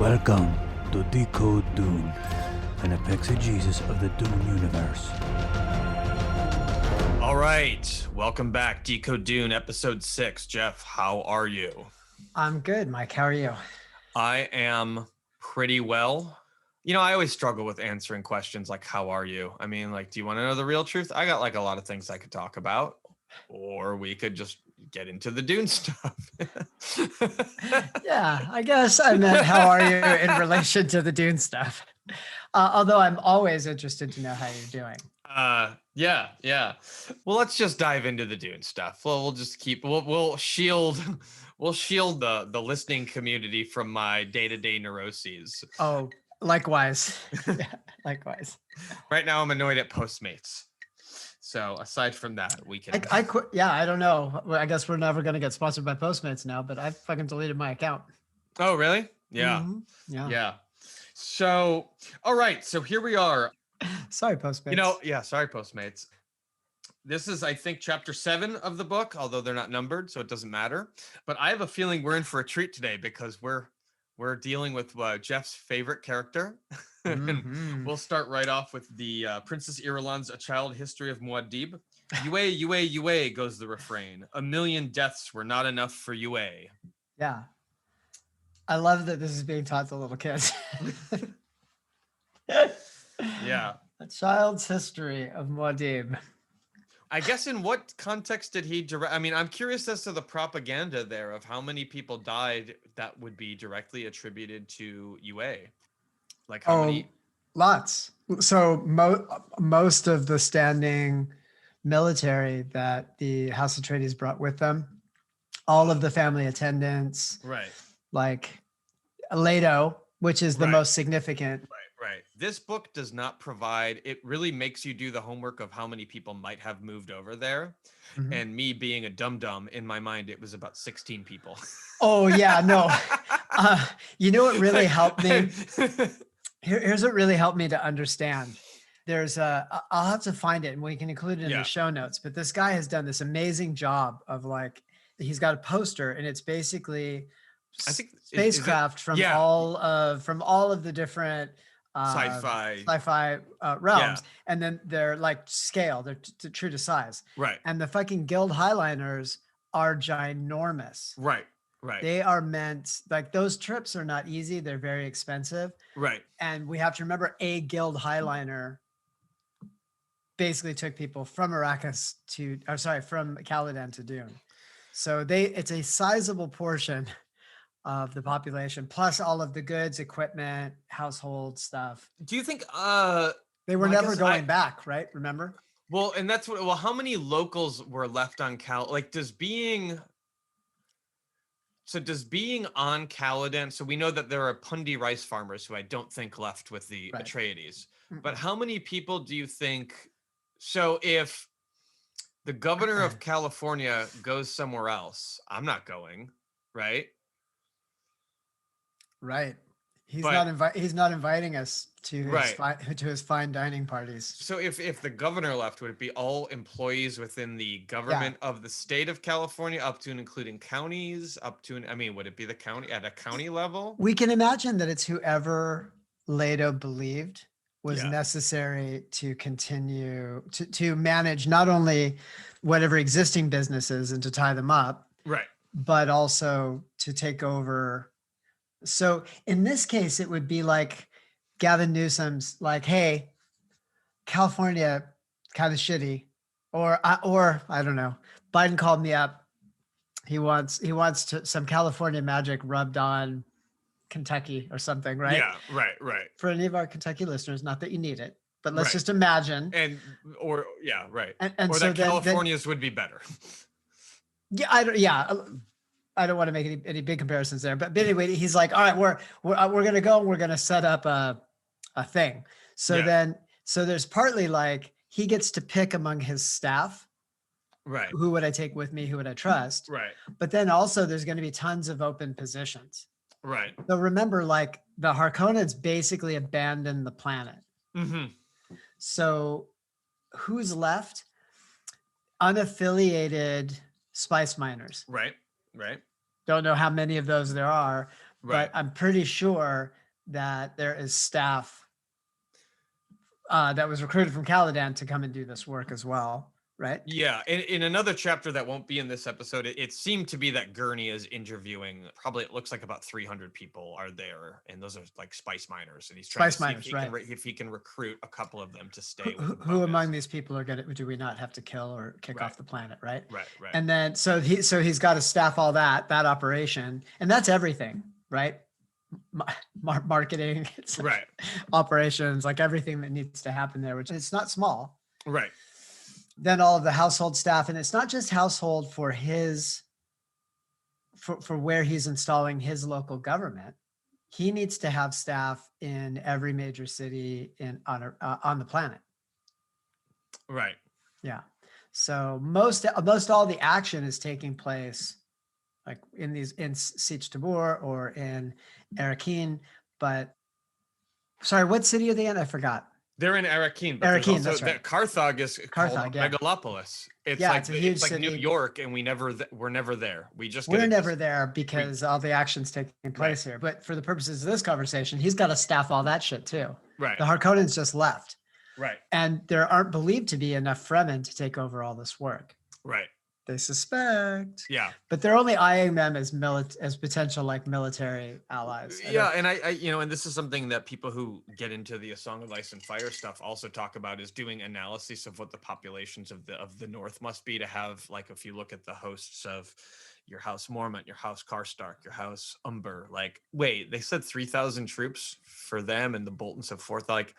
Welcome to Decode Dune, an exegesis of the Dune universe. All right, welcome back. Decode Dune, episode 6. Jeff, how are you? I'm good, Mike. How are you? I am pretty well. You know, I always struggle with answering questions like, how are you? I mean, like, do you want to know the real truth? I got like a lot of things I could talk about, or we could just get into the Dune stuff. Yeah, I guess I meant how are you in relation to the Dune stuff. Although I'm always interested to know how you're doing. Yeah. Well, let's just dive into the Dune stuff. Well, we'll shield the listening community from my day-to-day neuroses. Oh, likewise. Yeah, likewise. Right now I'm annoyed at Postmates. So aside from that, we can I quit. Yeah, I don't know. Well, I guess we're never going to get sponsored by Postmates now, but I fucking deleted my account. Oh, really? Yeah. Mm-hmm. Yeah. So, all right. So here we are. Sorry, Postmates. You know, yeah, sorry, Postmates. This is, I think, chapter 7 of the book, although they're not numbered, so it doesn't matter. But I have a feeling we're in for a treat today because we're dealing with Jeff's favorite character. And we'll start right off with the Princess Irulan's A Child History of Muad'Dib. Yueh, goes the refrain. 1,000,000 deaths were not enough for Yueh. Yeah. I love that this is being taught to little kids. Yeah. A child's history of Muad'Dib. I guess in what context did he direct? I mean, I'm curious as to the propaganda there of how many people died that would be directly attributed to Yueh. Like how many? Lots. So most of the standing military that the House Atreides brought with them, all of the family attendants, Right. like Lato, which is the most significant. Right. This book does not provide, it really makes you do the homework of how many people might have moved over there. Mm-hmm. And me being a dum-dum, in my mind, it was about 16 people. Oh, yeah, no. You know what really helped me? Here's what really helped me to understand. There's I'll have to find it and we can include it in the show notes, but this guy has done this amazing job of like, he's got a poster and it's basically spacecraft from all of the different sci-fi realms, and then they're like scale, they're true to size, right? And the fucking guild highliners are ginormous, right? They are meant, like, those trips are not easy, they're very expensive, right? And we have to remember a guild highliner basically took people from Arrakis from Caladan to Dune, so it's a sizable portion of the population, plus all of the goods, equipment, household stuff. Do you think they were never going back, right? Remember? Well, and that's what. Well, how many locals were left on Like, does being on Caladan? So we know that there are Pundi rice farmers who I don't think left with the Atreides. But how many people do you think? So if the governor of California goes somewhere else, I'm not going, right? Right. He's not inviting us to his fine dining parties. So if the governor left, would it be all employees within the government of the state of California, up to and including counties, would it be the county at a county level? We can imagine that it's whoever Lato believed was necessary to continue to manage not only whatever existing businesses and to tie them up, right, but also to take over. So in this case, it would be like Gavin Newsom's like, hey, California kind of shitty, or I don't know. Biden called me up. He wants some California magic rubbed on Kentucky or something, right? Yeah, right. For any of our Kentucky listeners, not that you need it, but let's just imagine. And so that California's would be better. I don't want to make any big comparisons there, but anyway, he's like, all right, we're going to go and we're going to set up a thing. So there's partly like he gets to pick among his staff, right? Who would I take with me? Who would I trust? Right. But then also there's going to be tons of open positions. Right. So remember, like, the Harkonnens basically abandoned the planet. Mm-hmm. So who's left? Unaffiliated spice miners. Right. Don't know how many of those there are, but I'm pretty sure that there is staff that was recruited from Caladan to come and do this work as well, right? Yeah, in another chapter that won't be in this episode, it seemed to be that Gurney is interviewing, probably it looks like about 300 people are there, and those are like spice miners, and he's trying to see if he can recruit a couple of them to stay with him. Who among these people are do we not have to kill or kick off the planet, right? Right. And then so he's got to staff all that operation, and that's everything, right? Marketing, it's right, operations, like everything that needs to happen there, which it's not small, right? Then all of the household staff, and it's not just household for his for where he's installing his local government. He needs to have staff in every major city on the planet. Right. Yeah. So most all the action is taking place like in Siege Tabor or in Arrakis, but sorry, what city are they in? I forgot. They're in Arrakis, but Arrakis, that's right. Carthage is called Megalopolis. It's like New York, and we're never there. We're never there because all the action's taking place here. But for the purposes of this conversation, he's got to staff all that shit too. Right. The Harkonnens just left. Right. And there aren't believed to be enough Fremen to take over all this work. Right. They suspect. Yeah. But they're only eyeing them as potential like military allies. Yeah, and I and this is something that people who get into the A Song of Ice and Fire stuff also talk about, is doing analysis of what the populations of the North must be to have, like, if you look at the hosts of your House Mormont, your House Karstark, your House Umber, like, wait, they said 3,000 troops for them, and the Boltons have 4,000. Like,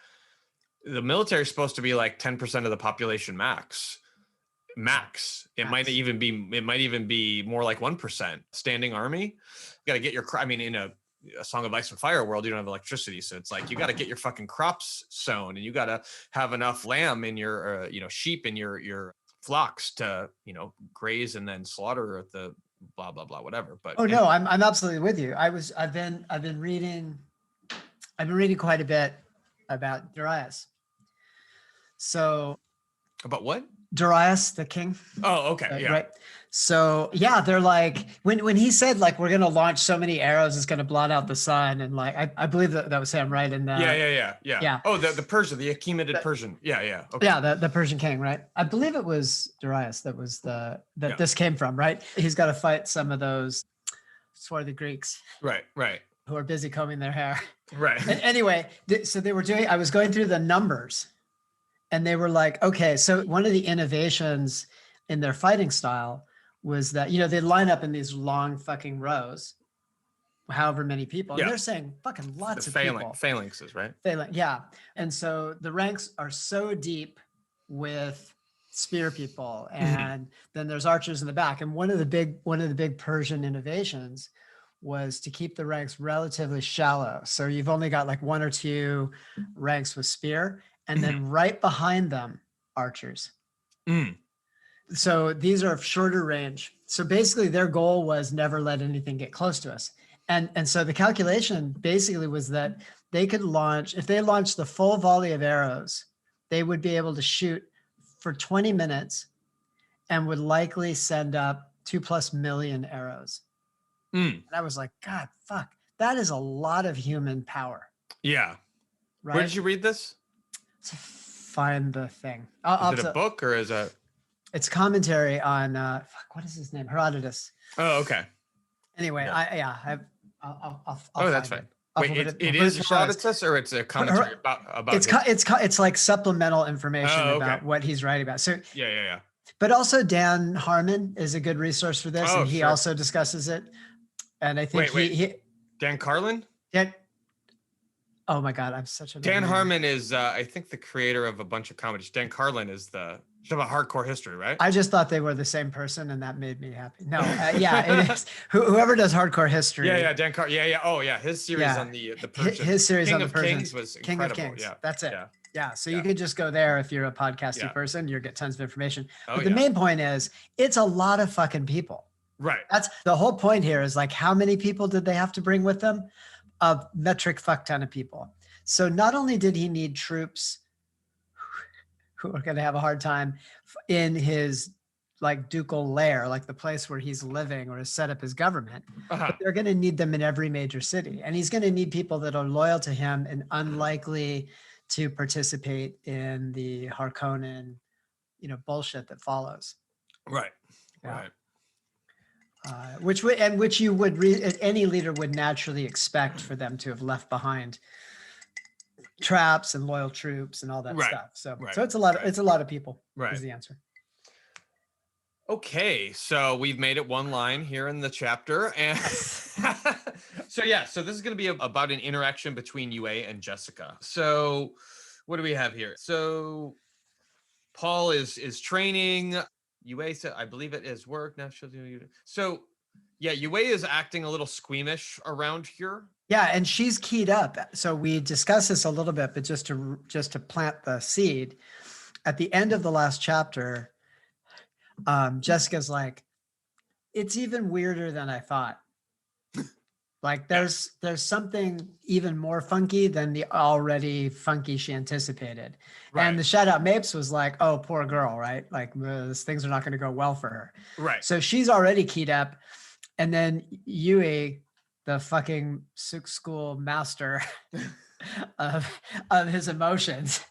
the military is supposed to be like 10% of the population max. It might even be more like 1% standing army. You got to get your, in a Song of Ice and Fire world, you don't have electricity, so it's like you got to get your fucking crops sown, and you got to have enough lamb in your sheep in your flocks to graze and then slaughter at the blah blah blah whatever. But no, I'm absolutely with you. I've been reading quite a bit about Darius. So about what? Darius, the king. Oh, okay. Yeah. Right. So yeah, they're like, when he said like, we're going to launch so many arrows, it's going to blot out the sun. And like, I believe that was him, right? And yeah. Oh, the Persian, the Achaemenid Persian. Yeah. Okay. Yeah. The Persian king, right? I believe it was Darius that was this came from, right? He's got to fight some of those swarthy Greeks. Right. Who are busy combing their hair. Right. And anyway, so I was going through the numbers. And they were like, okay, so one of the innovations in their fighting style was that, they line up in these long fucking rows, however many people. Yeah. And they're saying fucking lots of people. Phalanxes, right? Yeah. And so the ranks are so deep with spear people, and then there's archers in the back. And one of the big Persian innovations was to keep the ranks relatively shallow. So you've only got like one or two ranks with spear, and then right behind them, archers. So these are shorter range. So basically their goal was never let anything get close to us. And so the calculation basically was that they could launch, if they launched the full volley of arrows, they would be able to shoot for 20 minutes and would likely send up 2+ million arrows. And I was like, God, fuck, that is a lot of human power. Yeah. Right? Where did you read this? Find the thing. Is it a book or is it? It's commentary on what is his name? Herodotus. Oh, okay. Anyway, yeah. I'll that's fine. Wait, it is Herodotus, or it's a commentary about it's like supplemental information about what he's writing about. So yeah. But also Dan Harmon is a good resource for this, and he also discusses it. And I think he Dan Carlin. Yeah. Oh my God, I'm such a Dan Harmon is I think the creator of a bunch of comedies. Dan Carlin is it's about hardcore history, right? I just thought they were the same person, and that made me happy. No, it is. Whoever does hardcore history. Yeah, Dan Carlin. Yeah. Oh yeah, his series on the Persian. His series King on the of Persian. Kings was King incredible. of Kings. Yeah, that's it. Yeah. So you could just go there if you're a podcasting person. You'll get tons of information. But the main point is, it's a lot of fucking people. Right. That's the whole point here. Is like, how many people did they have to bring with them? A metric fuck ton of people. So not only did he need troops who are going to have a hard time in his like ducal lair, like the place where he's living or has set up his government. Uh-huh. But they're going to need them in every major city. And he's going to need people that are loyal to him and unlikely to participate in the Harkonnen, bullshit that follows. Right. Yeah. Right. Which you would any leader would naturally expect for them to have left behind traps and loyal troops and all that stuff. So it's a lot. It's a lot of people. Right. Is the answer. Okay, so we've made it one line here in the chapter, and so this is going to be about an interaction between Yueh and Jessica. So what do we have here? So Paul is training. Yueh said, I believe it is work now. So Yueh is acting a little squeamish around here. Yeah, and she's keyed up. So we discussed this a little bit, but just to plant the seed, at the end of the last chapter, Jessica's like, it's even weirder than I thought. Like there's something even more funky than the already funky she anticipated. Right. And the shout out Mapes was like, oh, poor girl, right? Like things are not going to go well for her. Right. So she's already keyed up. And then Yueh, the fucking Suk school master of his emotions,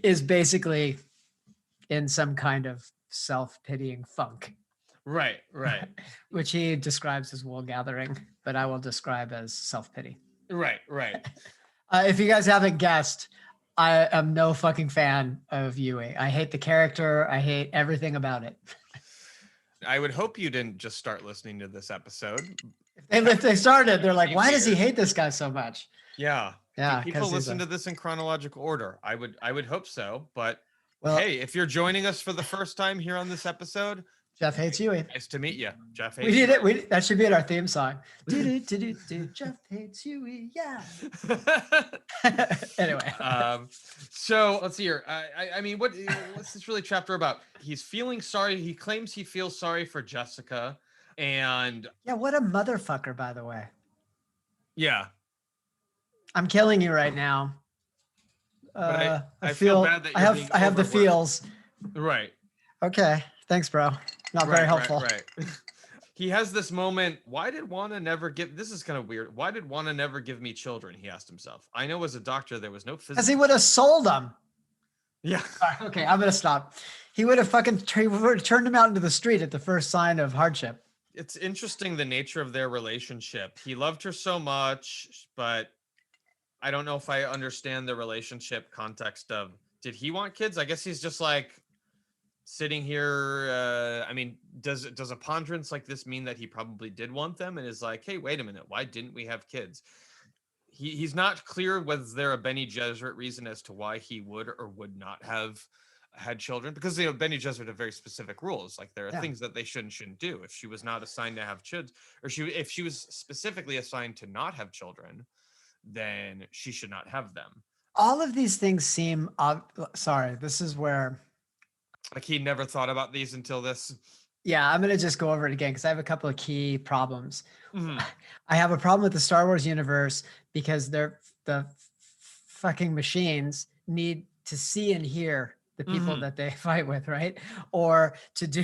is basically in some kind of self-pitying funk. Right. Which he describes as wool gathering, but I will describe as self-pity. Right. If you guys haven't guessed, I am no fucking fan of Yueh. I hate the character. I hate everything about it. I would hope you didn't just start listening to this episode. If they started, they're like, why does he hate this guy so much? Yeah. Yeah. Do people listen to this in chronological order? I would hope so, but hey, if you're joining us for the first time here on this episode, Jeff hates Yueh. Nice to meet you. Jeff hates We need it. That should be in our theme song. Jeff hates Yueh. Yeah. Anyway. So let's see here. I mean, what's this really chapter about? He's feeling sorry. He claims he feels sorry for Jessica, and what a motherfucker, by the way. Yeah. I'm killing you right now. But I feel bad that I have the feels. Right. Okay. Thanks, bro. Not very helpful. Right. He has this moment. Why did Juana never give? This is kind of weird. Why did Juana never give me children? He asked himself. I know as a doctor there was no physical. Because he would have sold them. Yeah. Okay, I'm gonna stop. He would have fucking turned him out into the street at the first sign of hardship. It's interesting the nature of their relationship. He loved her so much, but I don't know if I understand the relationship context of, did he want kids? I guess he's just like sitting here. I mean, does a ponderance like this mean that he probably did want them and is like, hey, wait a minute, why didn't we have kids? He's not clear whether there a Bene Gesserit reason as to why he would or would not have had children, because Bene Gesserit have very specific rules. Like there are things that they shouldn't do. If she was not assigned to have kids, or if she was specifically assigned to not have children, then she should not have them. All of these things seem sorry, this is where like he never thought about these until this. Yeah, I'm gonna just go over it again because I have a couple of key problems. Mm-hmm. I have a problem with the Star Wars universe because the fucking machines need to see and hear the people that they fight with, right? Or to do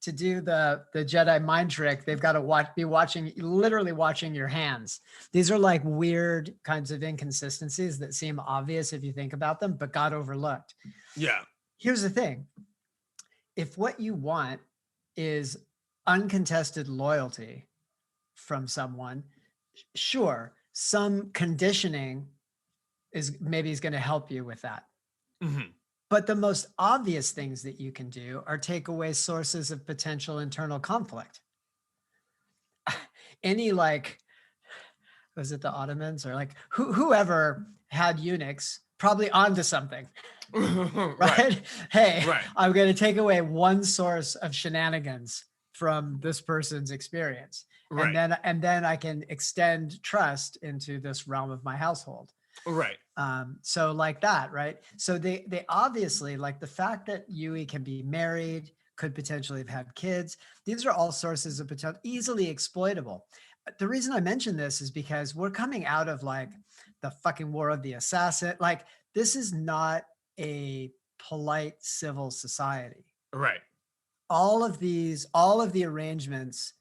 the Jedi mind trick, they've got to be literally watching your hands. These are like weird kinds of inconsistencies that seem obvious if you think about them, but got overlooked. Yeah. Here's the thing. If what you want is uncontested loyalty from someone, sure, some conditioning is going to help you with that. Mm-hmm. But the most obvious things that you can do are take away sources of potential internal conflict. Any was it the Ottomans or like whoever had eunuchs probably onto something. Right? Hey, I'm going to take away one source of shenanigans from this person's experience. Right. And then I can extend trust into this realm of my household. Right. So like that, right? So they obviously, like the fact that Yueh can be married, could potentially have had kids. These are all sources of potential, easily exploitable. The reason I mention this is because we're coming out of like the fucking War of the Assassin. Like this is not a polite civil society. Right. all of the arrangements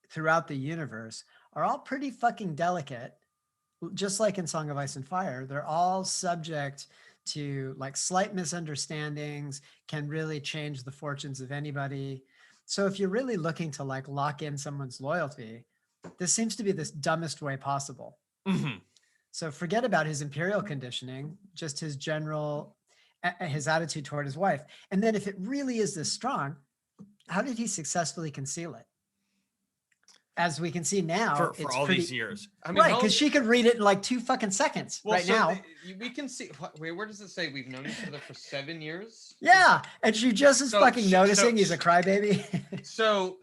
throughout the universe are all pretty fucking delicate. Just like in Song of Ice and Fire, they're all subject to like slight misunderstandings, can really change the fortunes of anybody. So if you're really looking to like lock in someone's loyalty, this seems to be the dumbest way possible. Mm-hmm. So forget about his imperial conditioning, just his general, his attitude toward his wife. And then if it really is this strong, how did he successfully conceal it? As we can see now, for all these years. I mean, right, because she could read it in like 2 fucking seconds now. We can see, wait, where does it say we've known each other for 7 years? Yeah, and she just is fucking noticing he's a crybaby. so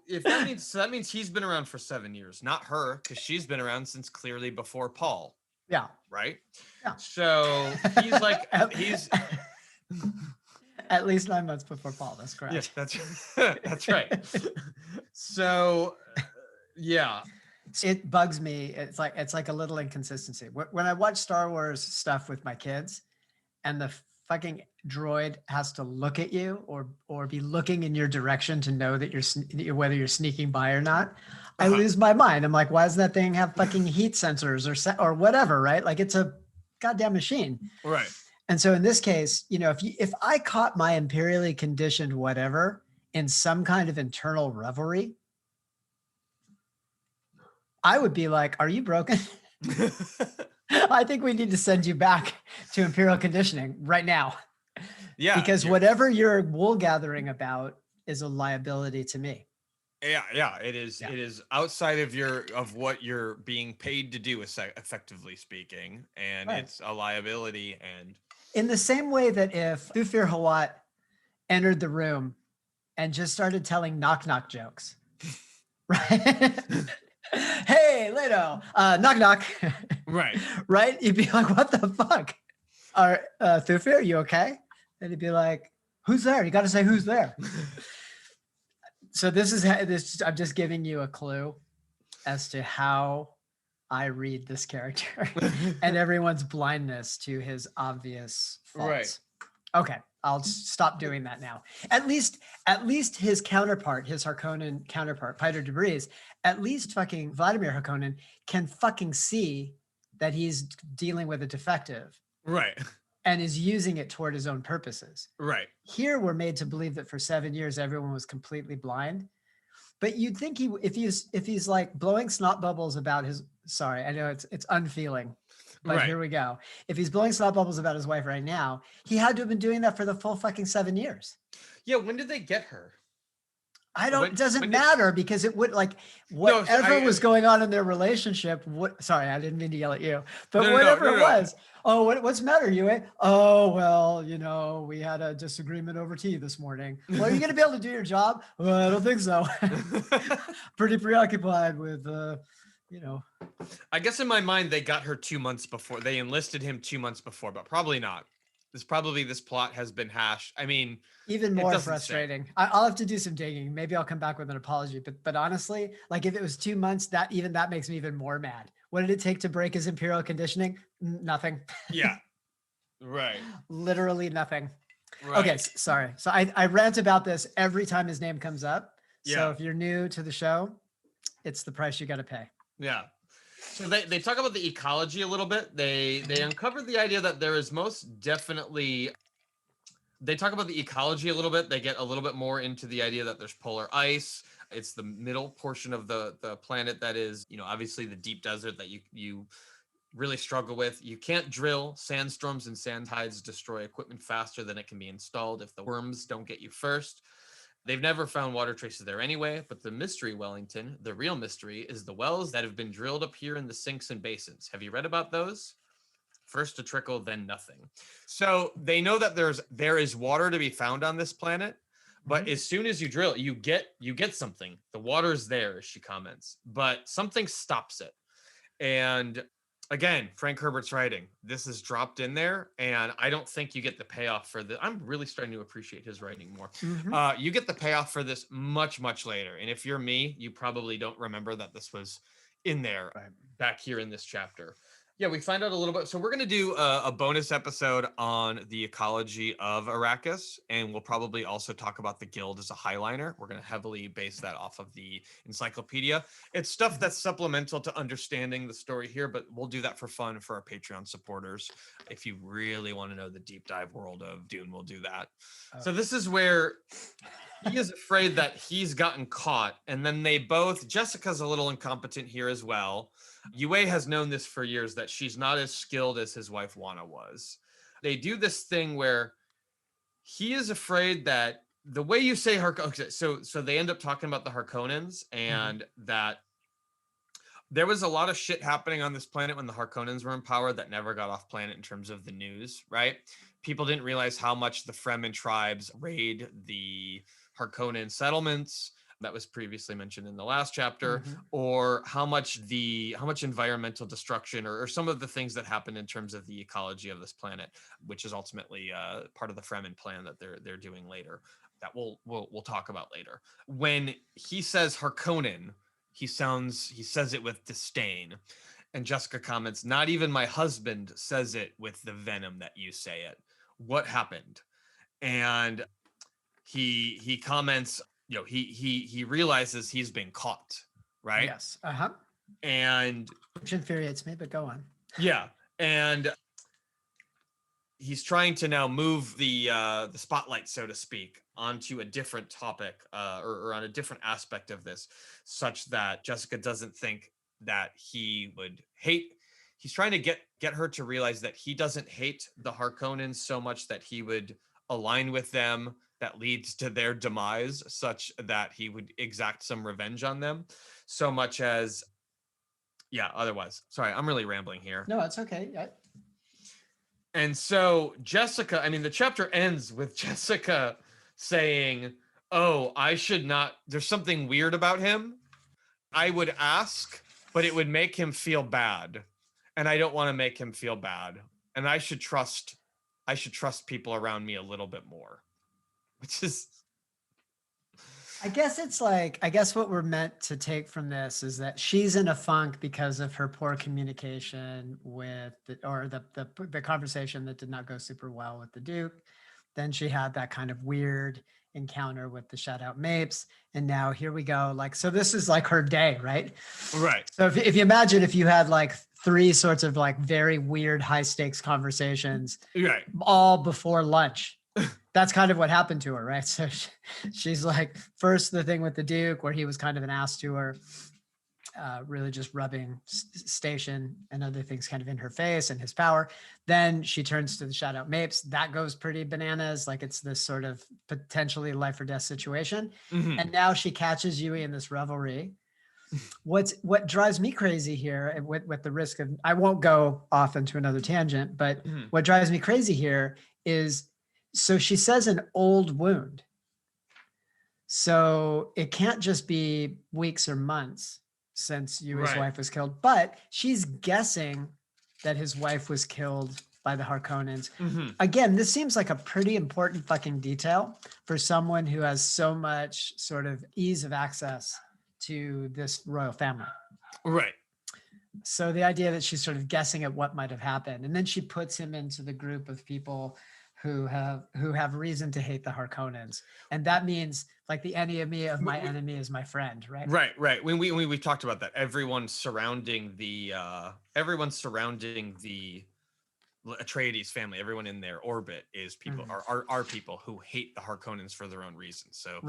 if that means he's been around for 7 years, not her, because she's been around since clearly before Paul. Yeah. Right? Yeah. So he's like, he's... At least 9 months before Paul, that's correct. Yes, that's right. So... yeah, it bugs me. It's like a little inconsistency. When I watch Star Wars stuff with my kids and the fucking droid has to look at you or be looking in your direction to know that whether you're sneaking by or not, I lose my mind. I'm like, why does that thing have fucking heat sensors or whatever, right? Like it's a goddamn machine. Right. And so in this case, if I caught my imperially conditioned whatever in some kind of internal revelry, I would be like, are you broken? I think we need to send you back to imperial conditioning right now. Yeah. Because whatever you're wool gathering about is a liability to me. Yeah. It is. Yeah. It is outside of what you're being paid to do, effectively speaking, and right. It's a liability. And in the same way that if Thufir Hawat entered the room and just started telling knock jokes, right? Hey, Lato, knock knock. Right. Right? You'd be like, what the fuck? Thufir, you okay? And he'd be like, who's there? You got to say who's there. So I'm just giving you a clue as to how I read this character and everyone's blindness to his obvious faults. Right. Okay. I'll stop doing that now. At least his counterpart, his Harkonnen counterpart, Piter Debris, at least fucking Vladimir Harkonnen can fucking see that he's dealing with a defective. Right. And is using it toward his own purposes. Right. Here we're made to believe that for 7 years, everyone was completely blind. But you'd think if he's like blowing snot bubbles about sorry, I know it's unfeeling. But right. Here we go. If he's blowing snot bubbles about his wife right now, he had to have been doing that for the full fucking 7 years. Yeah. When did they get her? It doesn't matter because it would like whatever was going on in their relationship. Sorry, I didn't mean to yell at you, but whatever it was. Oh, what's the matter, Yueh? Oh, well, we had a disagreement over tea this morning. Well, are you going to be able to do your job? Well, I don't think so. Pretty preoccupied with, I guess in my mind, they got her 2 months before. They enlisted him 2 months before, but probably not. This plot has been hashed. I mean, even more frustrating. I'll have to do some digging. Maybe I'll come back with an apology. But honestly, like if it was 2 months, that makes me even more mad. What did it take to break his imperial conditioning? Nothing. Yeah. Right. Literally nothing. Right. Okay. Sorry. So I rant about this every time his name comes up. Yeah. So if you're new to the show, it's the price you got to pay. Yeah. So they talk about the ecology a little bit. They uncovered the idea that there is most definitely. They talk about the ecology a little bit. They get a little bit more into the idea that there's polar ice. It's the middle portion of the planet that is, obviously the deep desert that you really struggle with. You can't drill. Sandstorms and sand tides destroy equipment faster than it can be installed if the worms don't get you first. They've never found water traces there anyway, but the mystery, Wellington, the real mystery, is the wells that have been drilled up here in the sinks and basins. Have you read about those? First a trickle, then nothing. So they know that there is water to be found on this planet, but as soon as you drill, you get something. The water is there, as she comments, but something stops it. And again, Frank Herbert's writing, this is dropped in there, and I don't think you get the payoff for this. I'm really starting to appreciate his writing more. Mm-hmm. You get the payoff for this much, much later. And if you're me, you probably don't remember that this was in there back here in this chapter. Yeah, we find out a little bit. So we're going to do a bonus episode on the ecology of Arrakis, and we'll probably also talk about the guild as a highliner. We're going to heavily base that off of the encyclopedia. It's stuff that's supplemental to understanding the story here, but we'll do that for fun for our Patreon supporters. If you really want to know the deep dive world of Dune, we'll do that. So this is where he is afraid that he's gotten caught, and then Jessica's a little incompetent here as well. Yueh has known this for years, that she's not as skilled as his wife Wana was. They do this thing where he is afraid that the way you say so they end up talking about the Harkonnens, and that there was a lot of shit happening on this planet when the Harkonnens were in power that never got off planet in terms of the news, right? People didn't realize how much the Fremen tribes raid the Harkonnen settlements that was previously mentioned in the last chapter, or how much environmental destruction or some of the things that happened in terms of the ecology of this planet, which is ultimately part of the Fremen plan that they're doing later, that we'll talk about later. When he says Harkonnen, he says it with disdain, and Jessica comments, "Not even my husband says it with the venom that you say it. What happened?" And he comments, he realizes he's been caught, right? Yes. And which infuriates me, but go on. Yeah, and he's trying to now move the spotlight, so to speak, onto a different topic, or on a different aspect of this, such that Jessica doesn't think that he would hate. He's trying to get her to realize that he doesn't hate the Harkonnens so much that he would align with them, that leads to their demise, such that he would exact some revenge on them, so much as, otherwise. Sorry, I'm really rambling here. No, it's okay. And so Jessica, the chapter ends with Jessica saying, "Oh, I should not, there's something weird about him. I would ask, but it would make him feel bad. And I don't want to make him feel bad. And I should trust people around me a little bit more." Which is, I guess what we're meant to take from this is that she's in a funk because of her poor communication with the conversation that did not go super well with the Duke. Then she had that kind of weird encounter with the Shadout Mapes. And now here we go. So this is like her day, right? Right. So if you imagine if you had like three sorts of like very weird high stakes conversations, right, all before lunch. That's kind of what happened to her, right? So she's like, first the thing with the Duke where he was kind of an ass to her, really just rubbing station and other things kind of in her face and his power. Then she turns to the Shadout Mapes. That goes pretty bananas. Like it's this sort of potentially life or death situation. And now she catches Yueh in this revelry. What drives me crazy here, with the risk of, I won't go off into another tangent, but what drives me crazy here is, so she says an old wound. So it can't just be weeks or months since Yueh's wife was killed, but she's guessing that his wife was killed by the Harkonnens. Again, this seems like a pretty important fucking detail for someone who has so much sort of ease of access to this royal family. Right. So the idea that she's sort of guessing at what might have happened, and then she puts him into the group of people who have reason to hate the Harkonnens, and that means like the enemy of my enemy is my friend, right? Right. When we talked about that, everyone surrounding the Atreides family, everyone in their orbit is people are people who hate the Harkonnens for their own reasons. So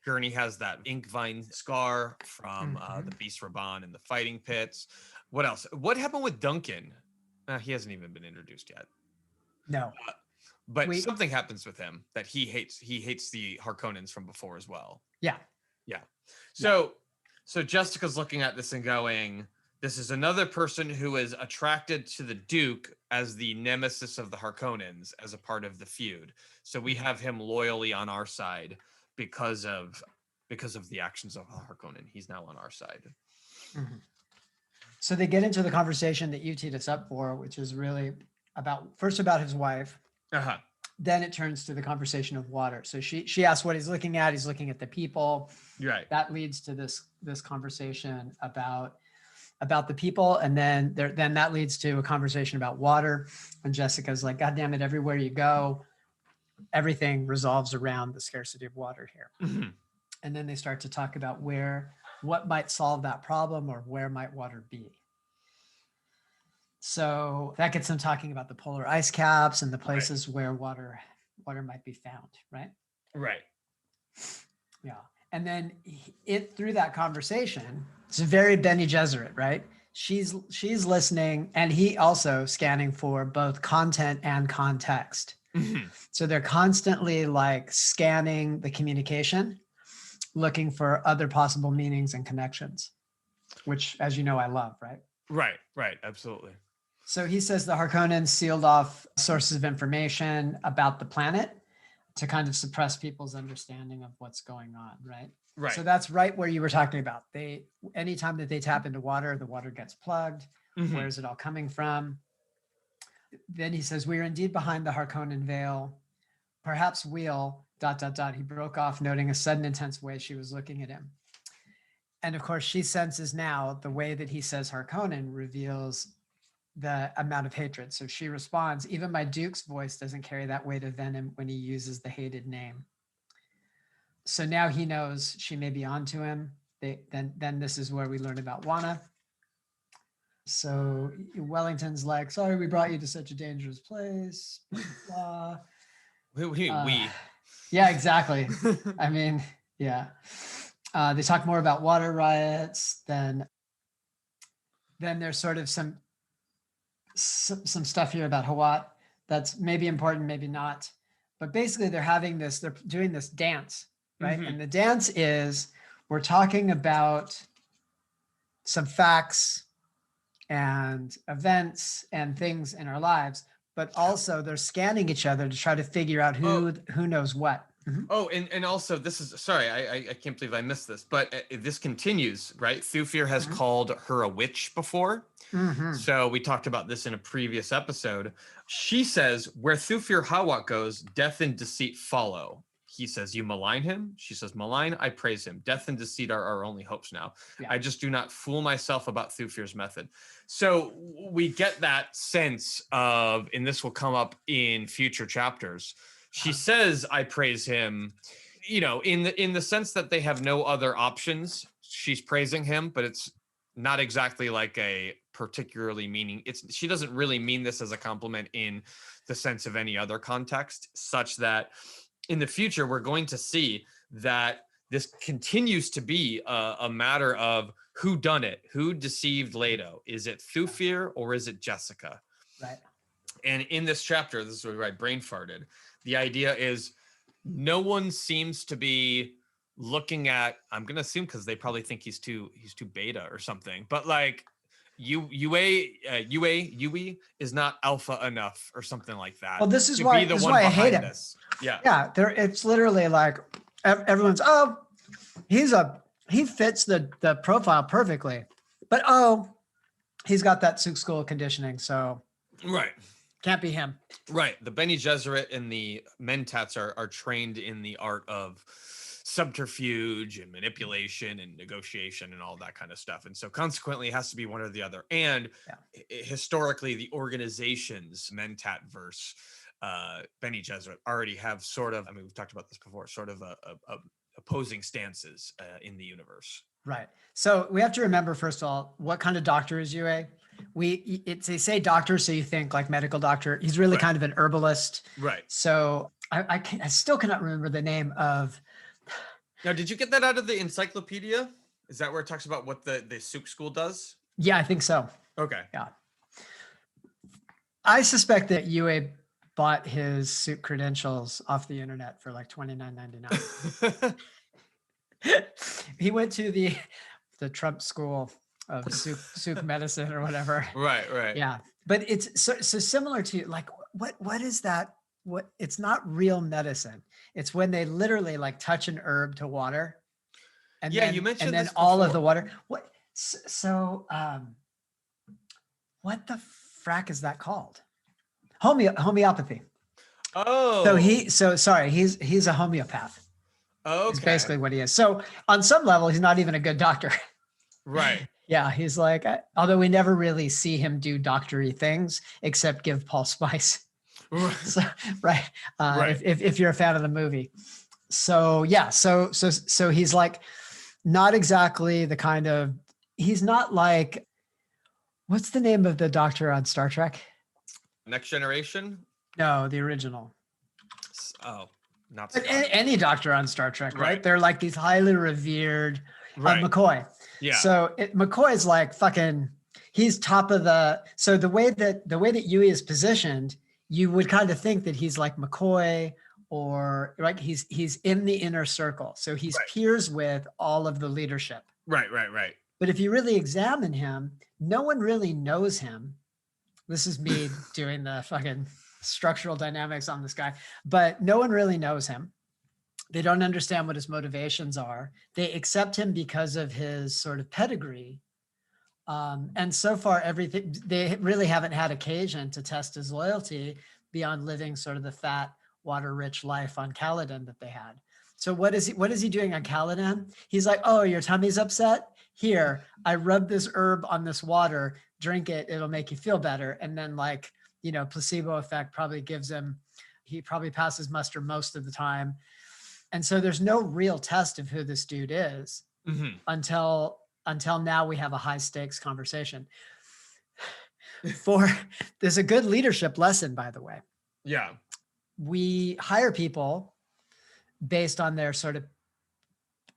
Gurney has that ink vine scar from the Beast Raban and the fighting pits. What else? What happened with Duncan? He hasn't even been introduced yet. No. But something happens with him that he hates the Harkonnens from before as well. Yeah. So Jessica's looking at this and going, this is another person who is attracted to the Duke as the nemesis of the Harkonnens as a part of the feud. So we have him loyally on our side because of the actions of Harkonnen. He's now on our side. So they get into the conversation that you teed us up for, which is really about his wife. Then it turns to the conversation of water. So she asks what he's looking at. He's looking at the people. Right. That leads to this conversation about about the people. And then then that leads to a conversation about water. And Jessica's like, God damn it, everywhere you go, everything resolves around the scarcity of water here. Mm-hmm. And then they start to talk about what might solve that problem, or where might water be. So that gets them talking about the polar ice caps and the places where water might be found, right? Right. Yeah. And then through that conversation, it's very Bene Gesserit, right? She's listening, and he also scanning for both content and context. Mm-hmm. So they're constantly like scanning the communication, looking for other possible meanings and connections, which, as you know, I love, right? Right. Absolutely. So he says the Harkonnens sealed off sources of information about the planet to kind of suppress people's understanding of what's going on, right? Right. So that's right where you were talking about. Anytime that they tap into water, the water gets plugged. Mm-hmm. Where is it all coming from? Then he says, we are indeed behind the Harkonnen veil. Perhaps we'll ... He broke off, noting a sudden intense way she was looking at him. And of course, she senses now the way that he says Harkonnen reveals the amount of hatred. So she responds, even my Duke's voice doesn't carry that weight of venom when he uses the hated name. So now he knows she may be onto him. Then this is where we learn about Wana. So Wellington's like, sorry, we brought you to such a dangerous place. Blah, blah. We. Yeah, exactly. I mean, yeah. They talk more about water riots. Then there's sort of some stuff here about Hawat that's maybe important, maybe not. But basically they're doing this dance, right? Mm-hmm. And the dance is, we're talking about some facts and events and things in our lives, but also they're scanning each other to try to figure out who knows what. Mm-hmm. Oh, and also this is, sorry, I can't believe I missed this, but this continues, right? Thufir has called her a witch before. Mm-hmm. So we talked about this in a previous episode. She says, where Thufir Hawat goes, death and deceit follow. He says, you malign him? She says, malign, I praise him. Death and deceit are our only hopes now. Yeah. I just do not fool myself about Thufir's method. So we get that sense of, and this will come up in future chapters, she says, I praise him, in the sense that they have no other options. She's praising him, but it's not exactly like a particularly meaning. She doesn't really mean this as a compliment in the sense of any other context, such that in the future, we're going to see that this continues to be a matter of who done it, who deceived Lato. Is it Thufir or is it Jessica? Right. And in this chapter, this is where I brain farted. The idea is no one seems to be looking at, I'm going to assume because they probably think he's too beta or something, but like Yueh is not alpha enough or something like that. Well, this is why I hate him. This. Yeah. Yeah. It's literally like everyone's, he fits the profile perfectly, but he's got that Suk school conditioning. So right. Can't be him. Right. The Bene Gesserit and the Mentats are trained in the art of subterfuge and manipulation and negotiation and all that kind of stuff. And so consequently, it has to be one or the other. And historically, the organizations, Mentat versus Bene Gesserit, already have sort of, we've talked about this before, sort of a opposing stances in the universe. Right. So we have to remember, first of all, what kind of doctor is Yueh? They say doctor, so you think like medical doctor. He's really kind of an herbalist. Right. So I still cannot remember the name of. Now, did you get that out of the encyclopedia? Is that where it talks about what the Suk school does? Yeah, I think so. Okay. Yeah. I suspect that Yueh bought his Suk credentials off the internet for like $29.99. He went to the Trump school of Suk medicine or whatever. Right. Yeah. But it's so similar to like, what is that? It's not real medicine. It's when they literally like touch an herb to water. And yeah, you mentioned and then this all before. of the water. What the frack is that called? Homeopathy. Oh. He's a homeopath. Okay. It's basically what he is. So on some level, he's not even a good doctor. Right. Yeah, he's like, although we never really see him do doctory things except give Paul Spice. So, right. Right. If you're a fan of the movie. So yeah, so he's like not exactly the kind of, he's not like, what's the name of the doctor on Star Trek? Next Generation? No, the original. Oh, not But Scott. any doctor on Star Trek, right? Right. They're like these highly revered, Right. McCoy. Yeah. So McCoy's like fucking, he's top of the, so the way that Yueh is positioned, you would kind of think that he's like McCoy, or right, he's in the inner circle. So he's Right. peers with all of the leadership. Right. But if you really examine him, no one really knows him. This is me doing the fucking structural dynamics on this guy, but no one really knows him. They don't understand what his motivations are. They accept him because of his sort of pedigree. And so far, everything, they really haven't had occasion to test his loyalty beyond living sort of the fat, water-rich life on Caladan that they had. So what is he doing on Caladan? He's like, oh, your tummy's upset? Here, I rub this herb on this water, drink it, it'll make you feel better. And then like, placebo effect probably gives him, he probably passes muster most of the time. And so there's no real test of who this dude is until now we have a high stakes conversation. There's a good leadership lesson, by the way. Yeah. We hire people based on their sort of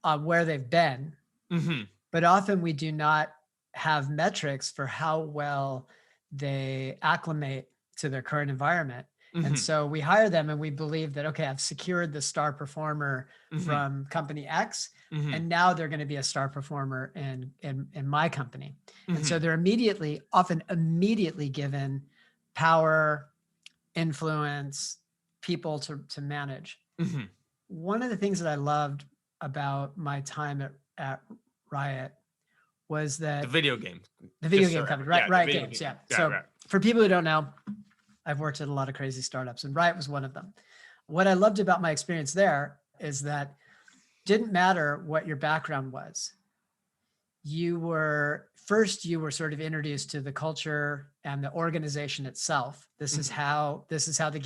on where they've been, but often we do not have metrics for how well they acclimate to their current environment. And so we hire them and we believe that, okay, I've secured the star performer from company X, and now they're going to be a star performer in my company. And so they're often immediately given power, influence, people to manage. One of the things that I loved about my time at Riot was that the video game company, right? Riot Games. Yeah. So for people who don't know, I've worked at a lot of crazy startups and Riot was one of them. What I loved about my experience there is that didn't matter what your background was. You were sort of introduced to the culture and the organization itself. This is how the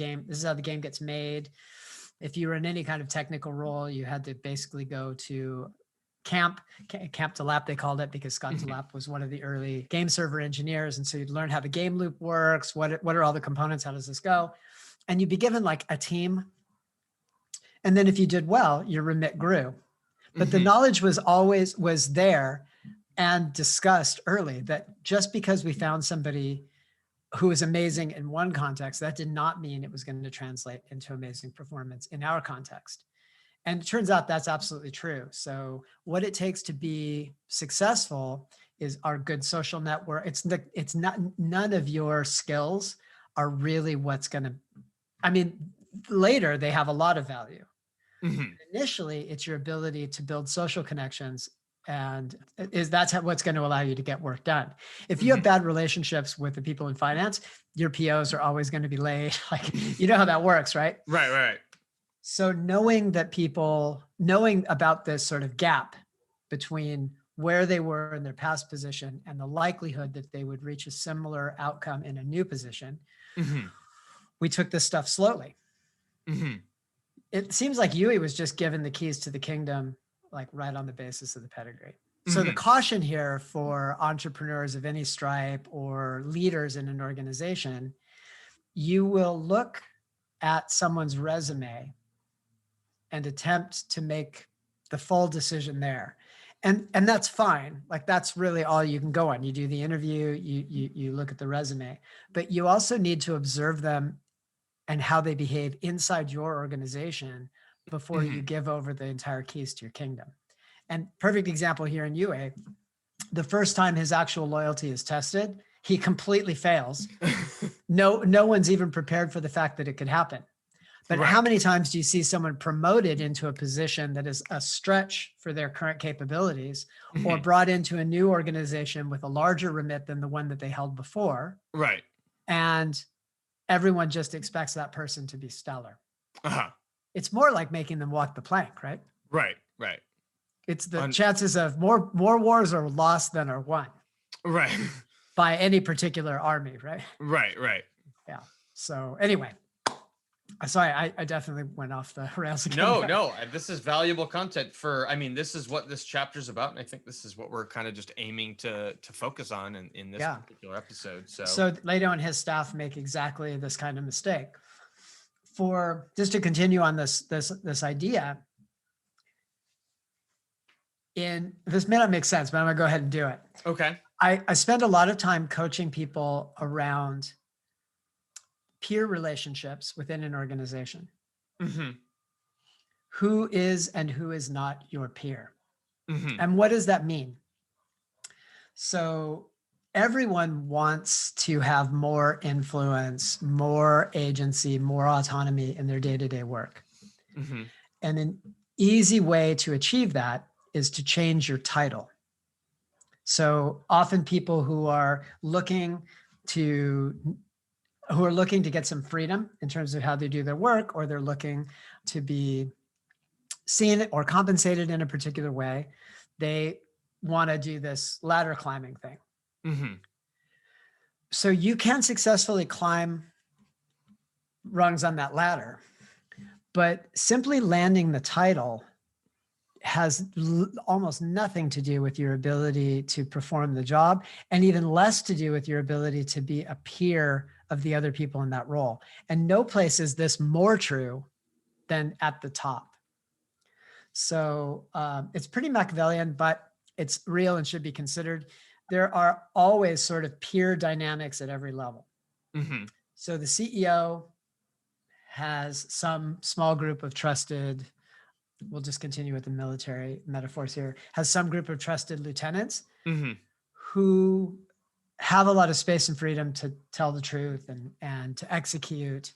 game gets made. If you were in any kind of technical role, you had to basically go to camp to lap, they called it, because Scott Delap was one of the early game server engineers. And so you'd learn how the game loop works. What are all the components? How does this go? And you'd be given like a team. And then if you did well, your remit grew. But the knowledge was there and discussed early that just because we found somebody who was amazing in one context, that did not mean it was going to translate into amazing performance in our context. And it turns out that's absolutely true. So what it takes to be successful is our good social network. It's not, none of your skills are really what's going to, I mean, later they have a lot of value. Initially, it's your ability to build social connections, and that's what's going to allow you to get work done. If you have bad relationships with the people in finance, your POs are always going to be late. Like, you know how that works, right? Right. So knowing about this sort of gap between where they were in their past position and the likelihood that they would reach a similar outcome in a new position, we took this stuff slowly. It seems like Yueh was just given the keys to the kingdom, like right on the basis of the pedigree. So the caution here for entrepreneurs of any stripe or leaders in an organization, you will look at someone's resume and attempt to make the full decision there. And that's fine. Like, that's really all you can go on. You do the interview, you look at the resume, but you also need to observe them and how they behave inside your organization before you give over the entire keys to your kingdom. And perfect example here in Yueh, the first time his actual loyalty is tested, he completely fails. No one's even prepared for the fact that it could happen. But how many times do you see someone promoted into a position that is a stretch for their current capabilities, or brought into a new organization with a larger remit than the one that they held before? Right. And everyone just expects that person to be stellar. It's more like making them walk the plank, right? Right. It's the chances of more wars are lost than are won. Right. by any particular army, right? Right. Yeah. So anyway, sorry, I definitely went off the rails again. No, this is valuable content I mean, this is what this chapter's about, and I think this is what we're kind of just aiming to focus on in this particular episode. So Lato and his staff make exactly this kind of mistake. For just to continue on this idea, this may not make sense, but I'm gonna go ahead and do it. okay. I spend a lot of time coaching people around peer relationships within an organization. Mm-hmm. Who is and who is not your peer? Mm-hmm. And what does that mean? So everyone wants to have more influence, more agency, more autonomy in their day-to-day work. Mm-hmm. And an easy way to achieve that is to change your title. So often people who are looking to get some freedom in terms of how they do their work, or they're looking to be seen or compensated in a particular way, they want to do this ladder climbing thing. Mm-hmm. So you can successfully climb rungs on that ladder, but simply landing the title has almost nothing to do with your ability to perform the job, and even less to do with your ability to be a peer of the other people in that role. And no place is this more true than at the top. So it's pretty Machiavellian, but it's real and should be considered. There are always sort of peer dynamics at every level. Mm-hmm. So the CEO has some small group of trusted, we'll just continue with the military metaphors here, has some group of trusted lieutenants Mm-hmm. who have a lot of space and freedom to tell the truth and to execute.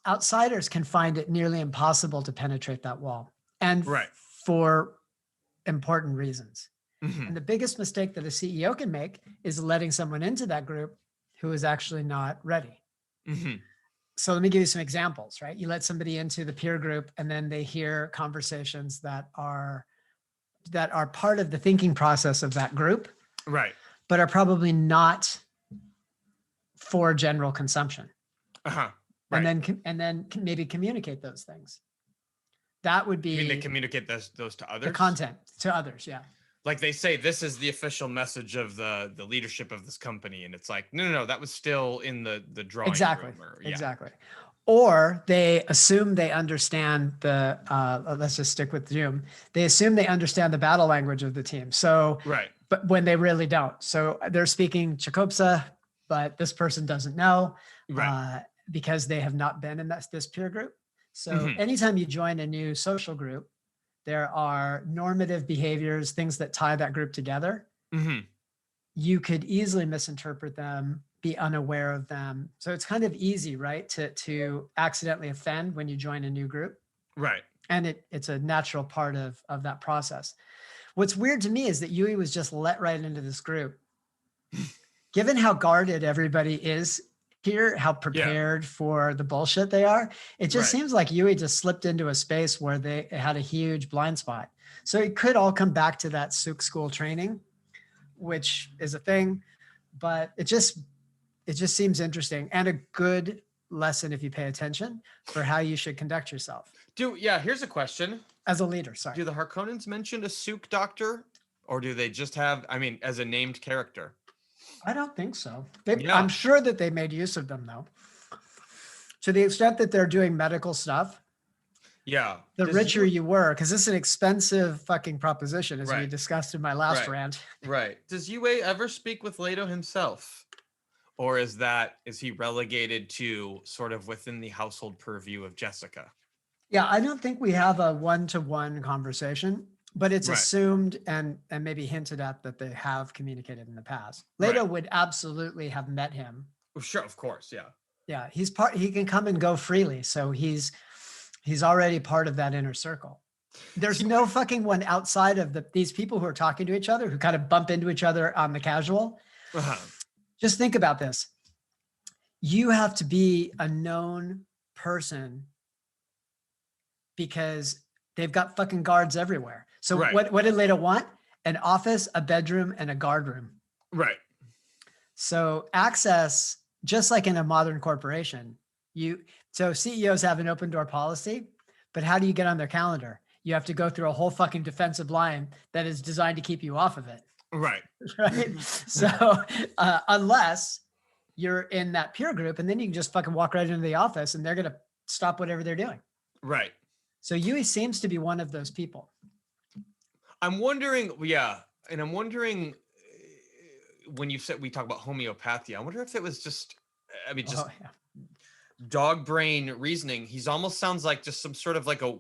Outsiders can find it nearly impossible to penetrate that wall, and for important reasons. Mm-hmm. And the biggest mistake that a CEO can make is letting someone into that group who is actually not ready. Mm-hmm. So let me give you some examples, right? You let somebody into the peer group and then they hear conversations that are part of the thinking process of that group, Right. but are probably not for general consumption. Uh-huh. Right. And then maybe communicate those things. That would be. You mean they communicate those to others? The content to others, yeah. Like they say, this is the official message of the leadership of this company, and it's like, no, that was still in the drawing exactly. room. Exactly. Or they assume they understand the. Let's just stick with Dune. They assume they understand the battle language of the team. So, but when they really don't. So they're speaking Chekopsa, but this person doesn't know, because they have not been in this peer group. So anytime you join a new social group, there are normative behaviors, things that tie that group together. Mm-hmm. You could easily misinterpret them, be unaware of them. So it's kind of easy, right, to accidentally offend when you join a new group. Right. And it's a natural part of that process. What's weird to me is that Yueh was just let right into this group. Given how guarded everybody is here, how prepared for the bullshit they are, it just seems like Yueh just slipped into a space where they had a huge blind spot. So it could all come back to that Suk school training, which is a thing, but it just seems interesting and a good lesson if you pay attention for how you should conduct yourself. Here's a question. As a leader, sorry. Do the Harkonnens mention a Suk doctor, or do they just have, as a named character? I don't think so. I'm sure that they made use of them, though. To the extent that they're doing medical stuff. Yeah. The richer you were, because this is an expensive fucking proposition, as we discussed in my last rant. Right. Does Yueh ever speak with Lato himself? Or is he relegated to sort of within the household purview of Jessica? Yeah, I don't think we have a one-to-one conversation. But it's assumed and maybe hinted at that they have communicated in the past. Lato would absolutely have met him. Well, sure, of course, yeah. Yeah, he can come and go freely, so he's already part of that inner circle. There's no fucking one outside of these people who are talking to each other, who kind of bump into each other on the casual. Uh-huh. Just think about this. You have to be a known person because they've got fucking guards everywhere. So what did Lato want? An office, a bedroom, and a guard room. Right. So access, just like in a modern corporation, so CEOs have an open door policy, but how do you get on their calendar? You have to go through a whole fucking defensive line that is designed to keep you off of it. Right. Right. So unless you're in that peer group, and then you can just fucking walk right into the office and they're going to stop whatever they're doing. Right. So Yueh seems to be one of those people. I'm wondering, yeah. And I'm wondering when you said we talk about homeopathy, I wonder if it was just, I mean, just dog brain reasoning. He's almost sounds like just some sort of like a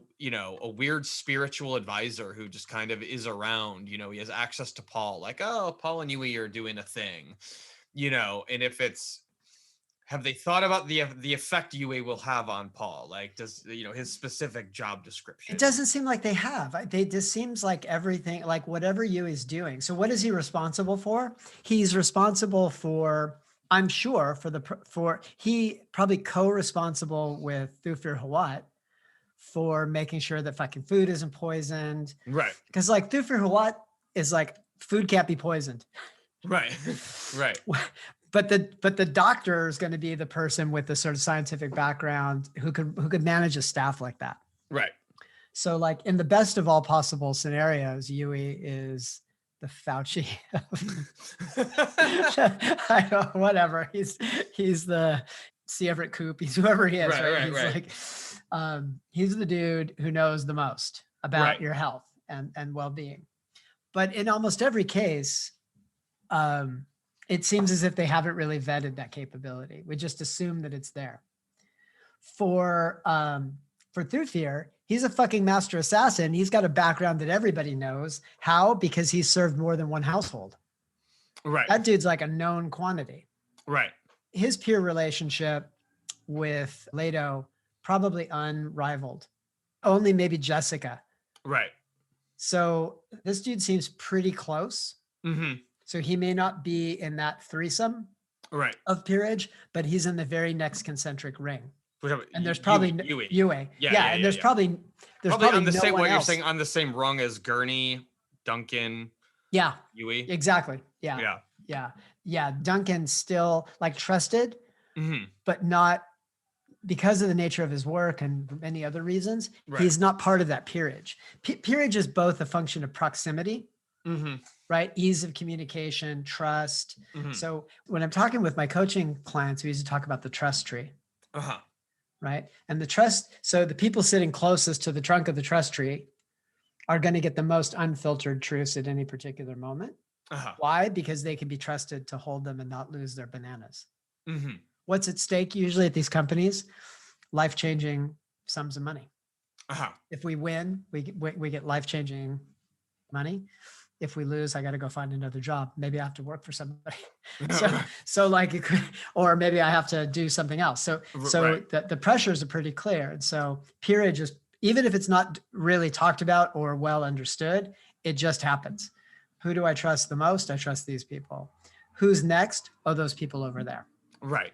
weird spiritual advisor who just kind of is around, he has access to Paul, like, oh, Paul and Yueh are doing a thing, and if it's, have they thought about the effect Yueh will have on Paul? Like, does, his specific job description? It doesn't seem like they have. This seems like everything, like whatever Yueh is doing. So what is he responsible for? He's responsible for, I'm sure, he probably co-responsible with Thufir Hawat for making sure that fucking food isn't poisoned. Right. Because like Thufir Hawat is like, food can't be poisoned. Right. Right. But the doctor is going to be the person with the sort of scientific background who could manage a staff like that. Right. So like in the best of all possible scenarios, Yueh is the Fauci. I know, whatever. He's the C. Everett Koop. He's whoever he is. Right. He's like, he's the dude who knows the most about your health and well-being. But in almost every case, it seems as if they haven't really vetted that capability. We just assume that it's there. For Thufir, he's a fucking master assassin. He's got a background that everybody knows. How? Because he's served more than one household. Right. That dude's like a known quantity. Right. His peer relationship with Lato, probably unrivaled. Only maybe Jessica. Right. So this dude seems pretty close. Mm-hmm. So he may not be in that threesome of peerage, but he's in the very next concentric ring. And there's probably Yueh. Yeah, and there's probably on the no same, one what else. you're saying, on the same rung as Gurney, Duncan. Yeah. Yueh. Exactly. Yeah. Duncan's still like trusted, but not because of the nature of his work and many other reasons. He's not part of that peerage. Peerage is both a function of proximity. Right? Ease of communication, trust. So when I'm talking with my coaching clients, we used to talk about the trust tree. Right? And the trust, so the people sitting closest to the trunk of the trust tree are going to get the most unfiltered truths at any particular moment. Why? Because they can be trusted to hold them and not lose their bananas. What's at stake usually at these companies? Life-changing sums of money. If we win, we get life-changing money. If we lose, I got to go find another job. Maybe I have to work for somebody. so like, it could, or maybe I have to do something else. So the pressures are pretty clear. And so peerage is, even if it's not really talked about or well understood, it just happens. Who do I trust the most? I trust these people. Who's next? Oh, those people over there. Right.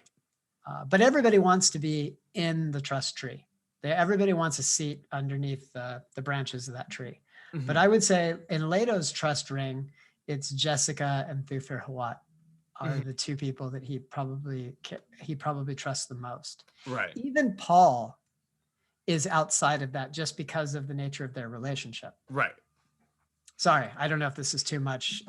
But everybody wants to be in the trust tree. Everybody wants a seat underneath the branches of that tree. But I would say in Lato's trust ring, it's Jessica and Thufir Hawat are the two people that he probably trusts the most. Right. Even Paul is outside of that just because of the nature of their relationship. Right. Sorry, I don't know if this is too much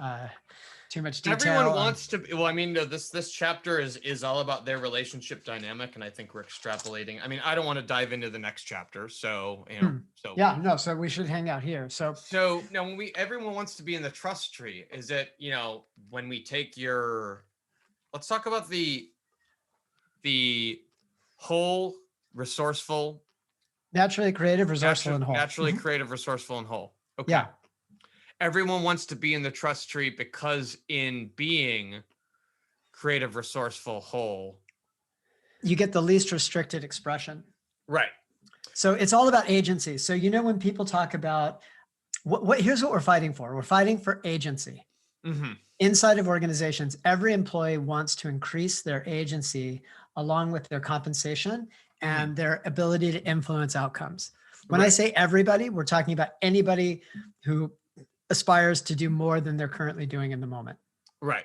detail. Everyone wants to. Well, I mean, this chapter is all about their relationship dynamic, and I think we're extrapolating. I mean, I don't want to dive into the next chapter, so So we should hang out here. So now, when everyone wants to be in the trust tree, is it when we take let's talk about the whole, resourceful, naturally creative, resourceful, and whole. Naturally creative, resourceful, and whole. Okay. Yeah. Everyone wants to be in the trust tree because in being creative, resourceful, whole, you get the least restricted expression. Right. So it's all about agency. So when people talk about here's what we're fighting for. We're fighting for agency. Inside of organizations, every employee wants to increase their agency along with their compensation and their ability to influence outcomes. When I say everybody, we're talking about anybody who aspires to do more than they're currently doing in the moment. Right.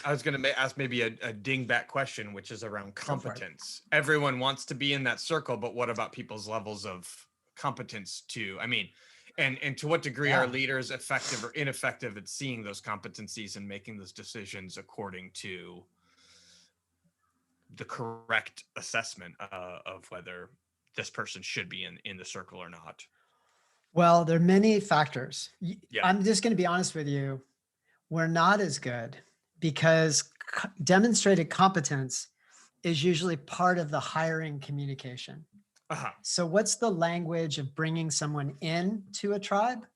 I was going to ask maybe a dingbat question, which is around Go for it. competence. Everyone wants to be in that circle, but what about people's levels of competence too? I mean, and to what degree Yeah. are leaders effective or ineffective at seeing those competencies and making those decisions according to the correct assessment of whether this person should be in the circle or not? Well, there are many factors. Yeah. I'm just going to be honest with you. We're not as good because demonstrated competence is usually part of the hiring communication. Uh-huh. So what's the language of bringing someone in to a tribe?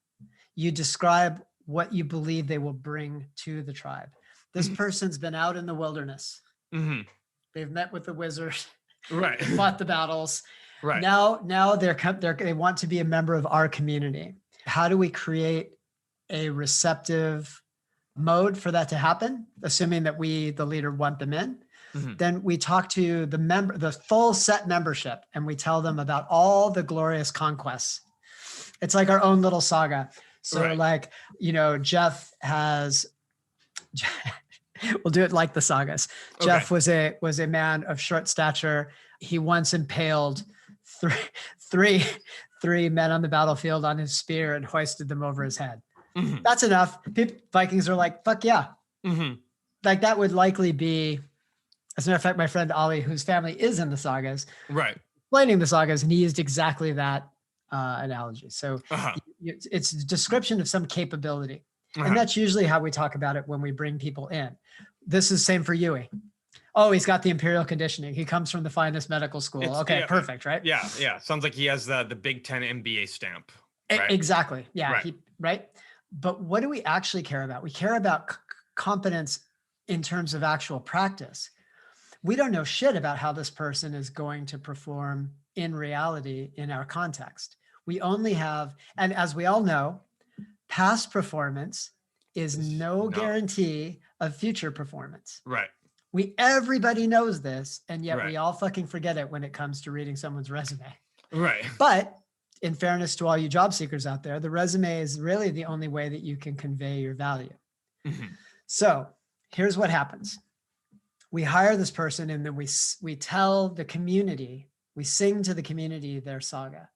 You describe what you believe they will bring to the tribe. This person's been out in the wilderness. Mm-hmm. They've met with the wizard, Right. fought the battles. Right. Now they want to be a member of our community. How do we create a receptive mode for that to happen? Assuming that we, the leader, want them in. Mm-hmm. Then we talk to the full set membership, and we tell them about all the glorious conquests. It's like our own little saga. So Right. like, Jeff has, we'll do it like the sagas. Okay. Jeff was a man of short stature. He once impaled three men on the battlefield on his spear and hoisted them over his head. Mm-hmm. That's enough. Vikings are like, fuck yeah. Mm-hmm. Like that would likely be, as a matter of fact, my friend Ali, whose family is in the sagas, Right. explaining the sagas, and he used exactly that analogy. So Uh-huh. it's a description of some capability. Uh-huh. And that's usually how we talk about it when we bring people in. This is same for Yueh. Oh, he's got the imperial conditioning. He comes from the finest medical school. Okay, yeah, perfect, right? Yeah. Sounds like he has the Big Ten MBA stamp. Right? Exactly. Yeah. Right. Right. But what do we actually care about? We care about competence in terms of actual practice. We don't know shit about how this person is going to perform in reality in our context. We only have, and as we all know, past performance is no guarantee of future performance. Right. Everybody knows this, and yet Right. we all fucking forget it when it comes to reading someone's resume. Right. But in fairness to all you job seekers out there, the resume is really the only way that you can convey your value. Mm-hmm. So here's what happens. We hire this person, and then we tell the community, we sing to the community their saga.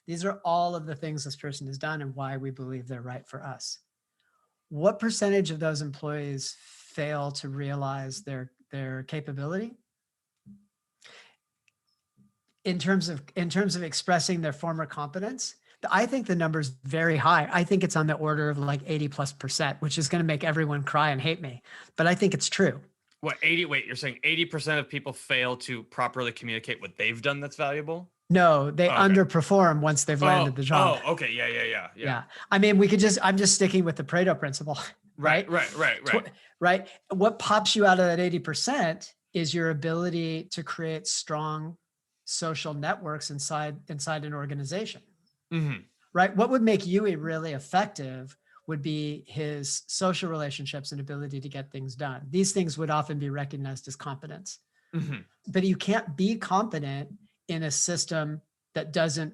These are all of the things this person has done and why we believe they're right for us. What percentage of those employees fail to realize their capability? In terms of expressing their former competence, I think the number's very high. I think it's on the order of like 80+%, which is going to make everyone cry and hate me. But I think it's true. What, 80? Wait, you're saying 80% of people fail to properly communicate what they've done that's valuable? No, they underperform once they've landed the job. Oh, okay. Yeah. I mean, I'm just sticking with the Pareto principle, right? Right. What pops you out of that 80% is your ability to create strong social networks inside an organization. Mm-hmm. Right. What would make Yueh really effective would be his social relationships and ability to get things done. These things would often be recognized as competence. Mm-hmm. But you can't be competent in a system that doesn't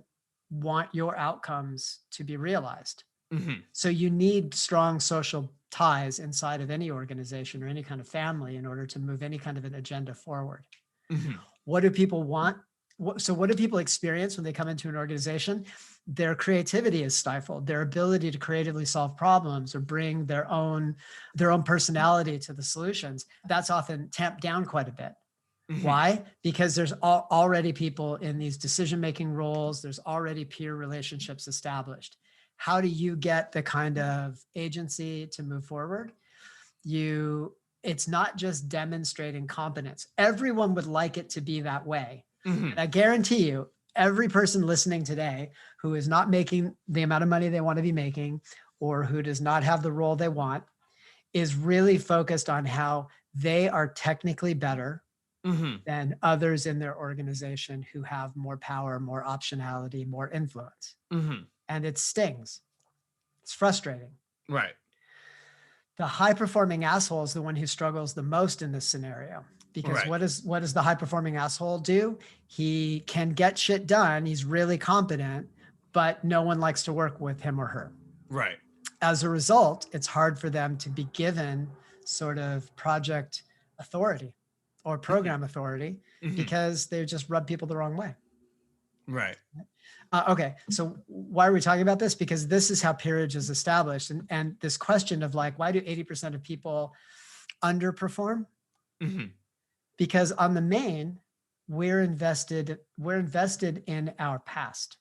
want your outcomes to be realized. Mm-hmm. So you need strong social ties inside of any organization or any kind of family in order to move any kind of an agenda forward. Mm-hmm. What do people want? So what do people experience when they come into an organization? Their creativity is stifled. Their ability to creatively solve problems or bring their own personality to the solutions, that's often tamped down quite a bit. Mm-hmm. Why? Because there's already people in these decision-making roles. There's already peer relationships established. How do you get the kind of agency to move forward? It's not just demonstrating competence. Everyone would like it to be that way. Mm-hmm. And I guarantee you, every person listening today who is not making the amount of money they want to be making, or who does not have the role they want, is really focused on how they are technically better mm-hmm. than others in their organization who have more power, more optionality, more influence. Mm-hmm. And it stings. It's frustrating. Right. The high-performing asshole is the one who struggles the most in this scenario. Because right. what does the high-performing asshole do? He can get shit done. He's really competent, but no one likes to work with him or her. Right. As a result, it's hard for them to be given sort of project authority or program authority because they just rub people the wrong way. Right. Okay, so why are we talking about this? Because this is how peerage is established. And this question of like, why do 80% of people underperform? Because on the main, we're invested in our past.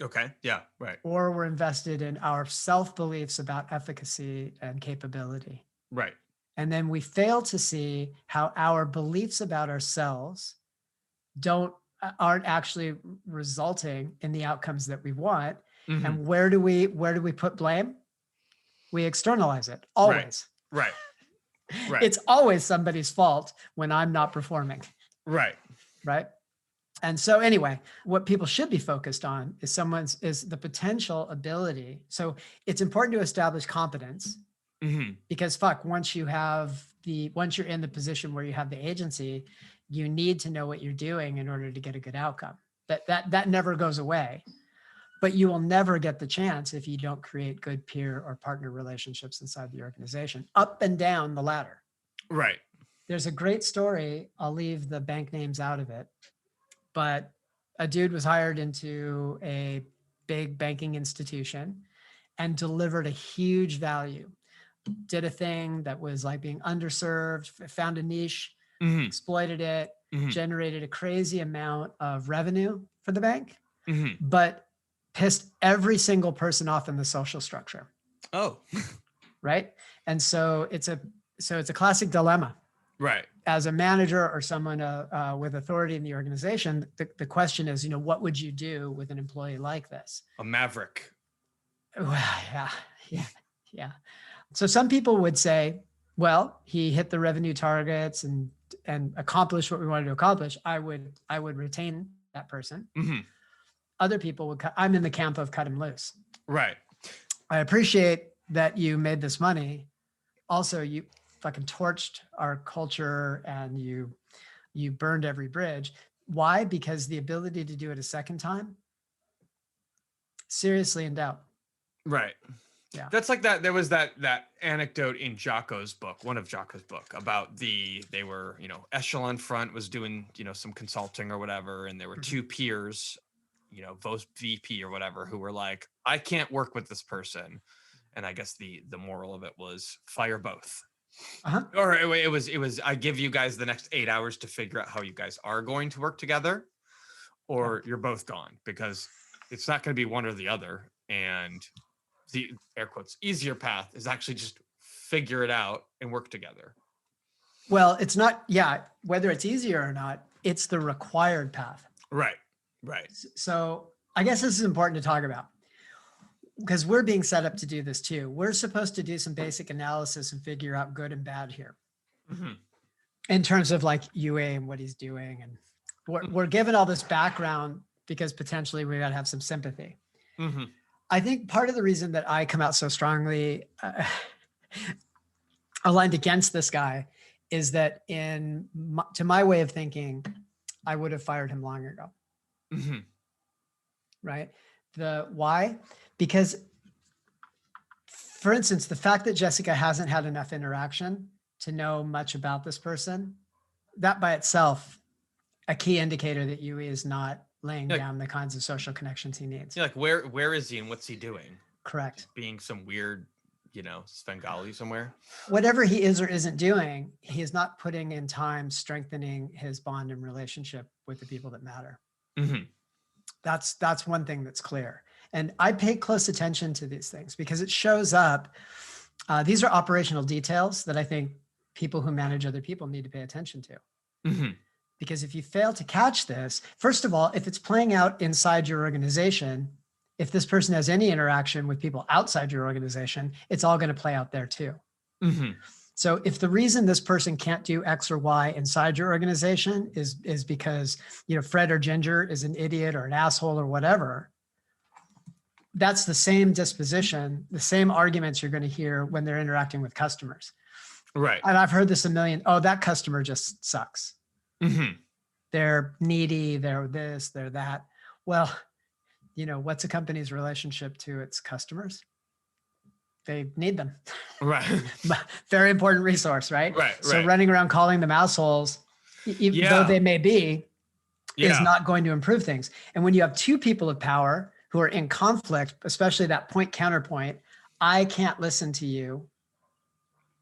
Okay. Yeah. Right. Or we're invested in our self-beliefs about efficacy and capability. Right. And then we fail to see how our beliefs about ourselves aren't actually resulting in the outcomes that we want. And where do we put blame? We externalize it always. Right. It's always somebody's fault when I'm not performing. Right. And so anyway, what people should be focused on is the potential ability. So it's important to establish competence because once you're in the position where you have the agency, you need to know what you're doing in order to get a good outcome. That never goes away, but you will never get the chance if you don't create good peer or partner relationships inside the organization, up and down the ladder. Right. There's a great story. I'll leave the bank names out of it, but a dude was hired into a big banking institution and delivered a huge value. Did a thing that was like being underserved, found a niche, exploited it, generated a crazy amount of revenue for the bank, but pissed every single person off in the social structure. Oh. Right. And so it's a classic dilemma. Right. As a manager or someone with authority in the organization, the question is, what would you do with an employee like this? A maverick. Well, yeah. So some people would say, well, he hit the revenue targets and accomplished what we wanted to accomplish. I would retain that person. Other people would I'm in the camp of cut him loose. Right. I appreciate that you made this money. Also, you fucking torched our culture and you burned every bridge. Why? Because the ability to do it a second time, seriously in doubt. Right. Yeah. That's like that. There was that anecdote in Jocko's book, one of Jocko's book, about they were, Echelon Front was doing, some consulting or whatever. And there were two peers, both VP or whatever, who were like, I can't work with this person. And I guess the moral of it was fire both. Or it was, I give you guys the next 8 hours to figure out how you guys are going to work together, or you're both gone, because it's not going to be one or the other. And the air quotes easier path is actually just figure it out and work together. Well, it's not, whether it's easier or not, it's the required path. Right. So I guess this is important to talk about because we're being set up to do this too. We're supposed to do some basic analysis and figure out good and bad here in terms of like Yueh and what he's doing. And we're given all this background because potentially we got to have some sympathy. I think part of the reason that I come out so strongly aligned against this guy is that to my way of thinking, I would have fired him long ago. Right? Why? Because, for instance, the fact that Jessica hasn't had enough interaction to know much about this person, that by itself, a key indicator that Yueh is not laying down the kinds of social connections he needs. Like, where is he and what's he doing? Correct. Being some weird, Svengali somewhere. Whatever he is or isn't doing, he is not putting in time strengthening his bond and relationship with the people that matter. That's one thing that's clear. And I pay close attention to these things because it shows up. These are operational details that I think people who manage other people need to pay attention to. Because if you fail to catch this, first of all, if it's playing out inside your organization, if this person has any interaction with people outside your organization, it's all going to play out there too. So if the reason this person can't do X or Y inside your organization is because, Fred or Ginger is an idiot or an asshole or whatever, that's the same disposition, the same arguments you're going to hear when they're interacting with customers. Right. And I've heard this a million. Oh, that customer just sucks. They're needy. They're this, they're that. Well, what's a company's relationship to its customers? they need them. Right. Very important resource, right? Right. So Right. running around calling them assholes, even though Yeah. they may be, is Yeah. not going to improve things. And when you have two people of power who are in conflict, especially that point counterpoint, I can't listen to you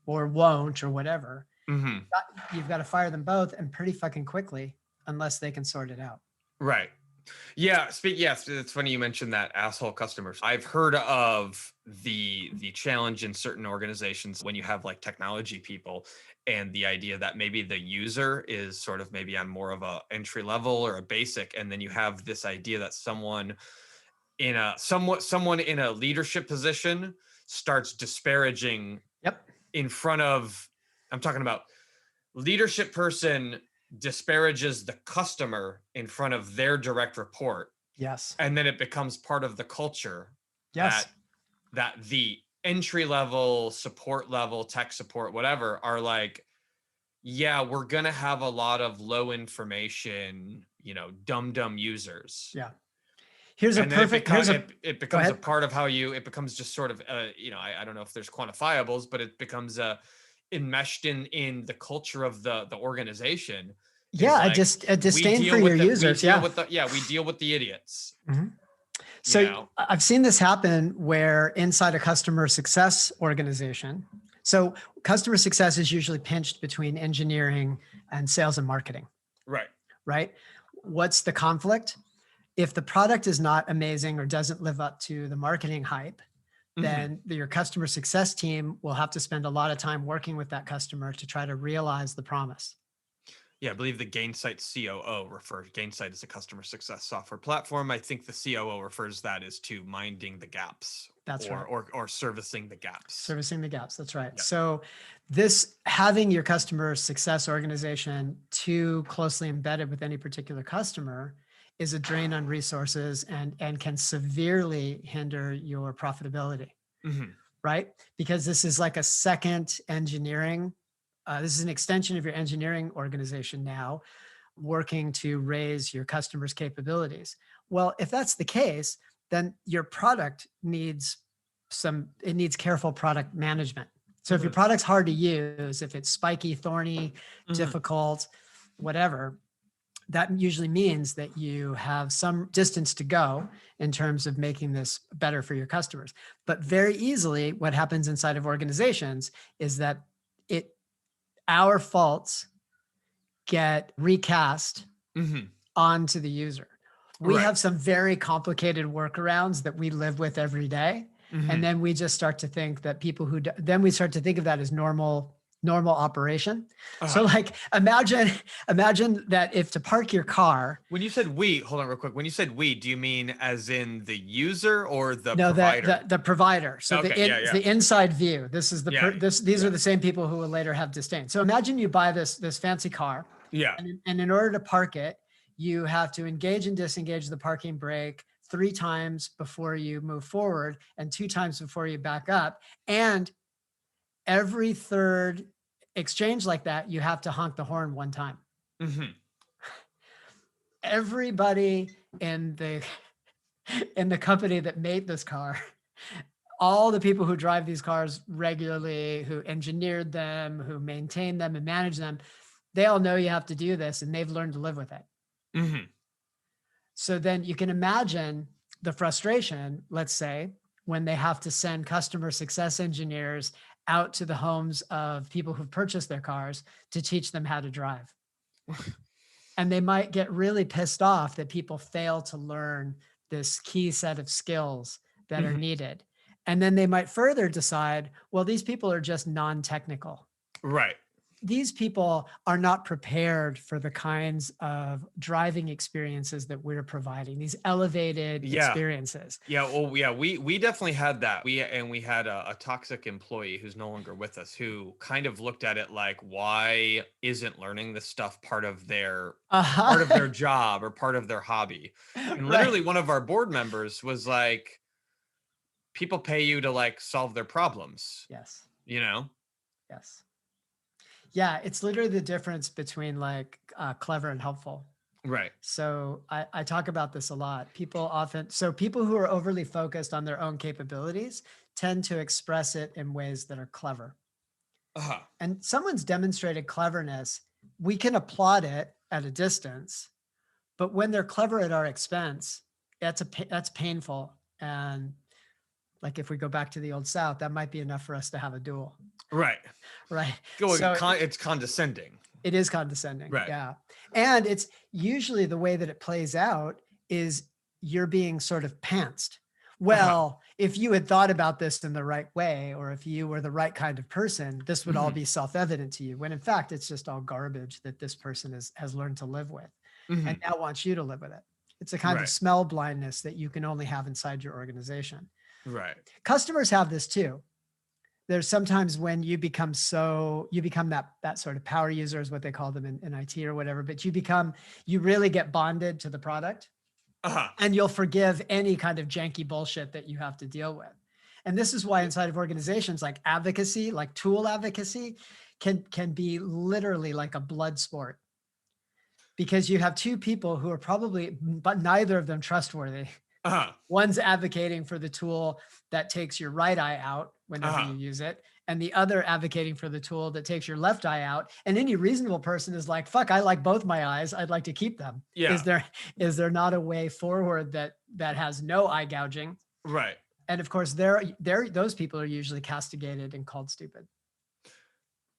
or won't or whatever, Hmm. you've got to fire them both and pretty fucking quickly unless they can sort it out. Right. Yeah. Yes, it's funny you mentioned that asshole customers. I've heard of the challenge in certain organizations when you have like technology people, and the idea that maybe the user is sort of maybe on more of a entry level or a basic, and then you have this idea that someone in a leadership position starts disparaging Yep. in front of, I'm talking about leadership person disparages the customer in front of their direct report, Yes. and then it becomes part of the culture Yes. that the entry level support level tech support whatever are like, yeah, we're gonna have a lot of low information, dumb users. Yeah. Here's a And then perfect, here's a, it go becomes a ahead. part of how it becomes just sort of I don't know if there's quantifiables, but it becomes enmeshed in the culture of the organization. Yeah. Like, A disdain for your users. we deal with the idiots. Mhm. So I've seen this happen where inside a customer success organization, so customer success is usually pinched between engineering and sales and marketing, Right. right? What's the conflict? If the product is not amazing or doesn't live up to the marketing hype, then your customer success team will have to spend a lot of time working with that customer to try to realize the promise. Yeah, I believe the Gainsight COO Gainsight is a customer success software platform. I think the COO refers that as to minding the gaps. That's right. Or servicing the gaps. Servicing the gaps. That's right. Yeah. So this having your customer success organization too closely embedded with any particular customer is a drain on resources and can severely hinder your profitability, right? Because this is like a second engineering. This is an extension of your engineering organization now, working to raise your customers' capabilities. Well, if that's the case, then your product needs careful product management. So if your product's hard to use, if it's spiky, thorny, difficult, whatever, that usually means that you have some distance to go in terms of making this better for your customers. But very easily, what happens inside of organizations is that our faults get recast onto the user. We have some very complicated workarounds that we live with every day. And then we just start to think that then we start to think of that as normal operation. So like, imagine that if to park your car. When you said hold on real quick. When you said do you mean as in the user or the provider? No, the provider. So the inside view. This is these are the same people who will later have disdain. So imagine you buy this fancy car. Yeah. And in order to park it, you have to engage and disengage the parking brake 3 times before you move forward and 2 times before you back up. And every third exchange like that, you have to honk the horn 1 time. Everybody in the company that made this car, all the people who drive these cars regularly, who engineered them, who maintain them and manage them, they all know you have to do this and they've learned to live with it. So then you can imagine the frustration, let's say, when they have to send customer success engineers out to the homes of people who've purchased their cars to teach them how to drive. And they might get really pissed off that people fail to learn this key set of skills that are needed. And then they might further decide, well, these people are just non-technical. Right. These people are not prepared for the kinds of driving experiences that we're providing, these elevated experiences. Yeah. Well, yeah, we definitely had that. We had a toxic employee who's no longer with us, who kind of looked at it like, why isn't learning this stuff part of their job or part of their hobby? And literally one of our board members was like, people pay you to like solve their problems. Yes. Yes. Yeah, it's literally the difference between like clever and helpful. Right. So I talk about this a lot. People who are overly focused on their own capabilities tend to express it in ways that are clever. Uh-huh. And someone's demonstrated cleverness, we can applaud it at a distance, but when they're clever at our expense, that's painful. And like if we go back to the old South, that might be enough for us to have a duel. Right. Right. So it's condescending. It is condescending. Right. Yeah. And it's usually the way that it plays out is you're being sort of pantsed. Well, if you had thought about this in the right way, or if you were the right kind of person, this would all be self-evident to you. When in fact, it's just all garbage that this person has learned to live with and now wants you to live with it. It's a kind of smell blindness that you can only have inside your organization. Right. Customers have this too. There's sometimes when you become that sort of power user is what they call them in IT or whatever, but you really get bonded to the product and you'll forgive any kind of janky bullshit that you have to deal with. And this is why inside of organizations like advocacy, like tool advocacy can be literally like a blood sport, because you have two people who are but neither of them trustworthy. One's advocating for the tool that takes your right eye out whenever you use it, and the other advocating for the tool that takes your left eye out. And any reasonable person is like, fuck, I like both my eyes. I'd like to keep them. Yeah. Is there not a way forward that has no eye gouging? Right. And of course, those people are usually castigated and called stupid.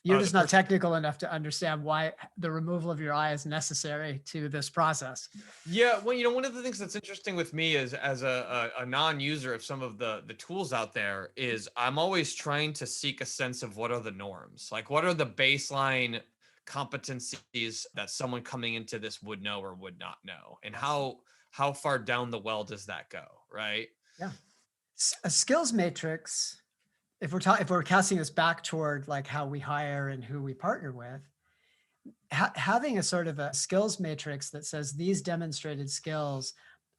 You're just not technical enough to understand why the removal of your eye is necessary to this process. Yeah, well, one of the things that's interesting with me is as a non-user of some of the tools out there is I'm always trying to seek a sense of what are the norms, like what are the baseline competencies that someone coming into this would know or would not know, and how far down the well does that go, right? Yeah, a skills matrix. If we're casting this back toward like how we hire and who we partner with, having a sort of a skills matrix that says these demonstrated skills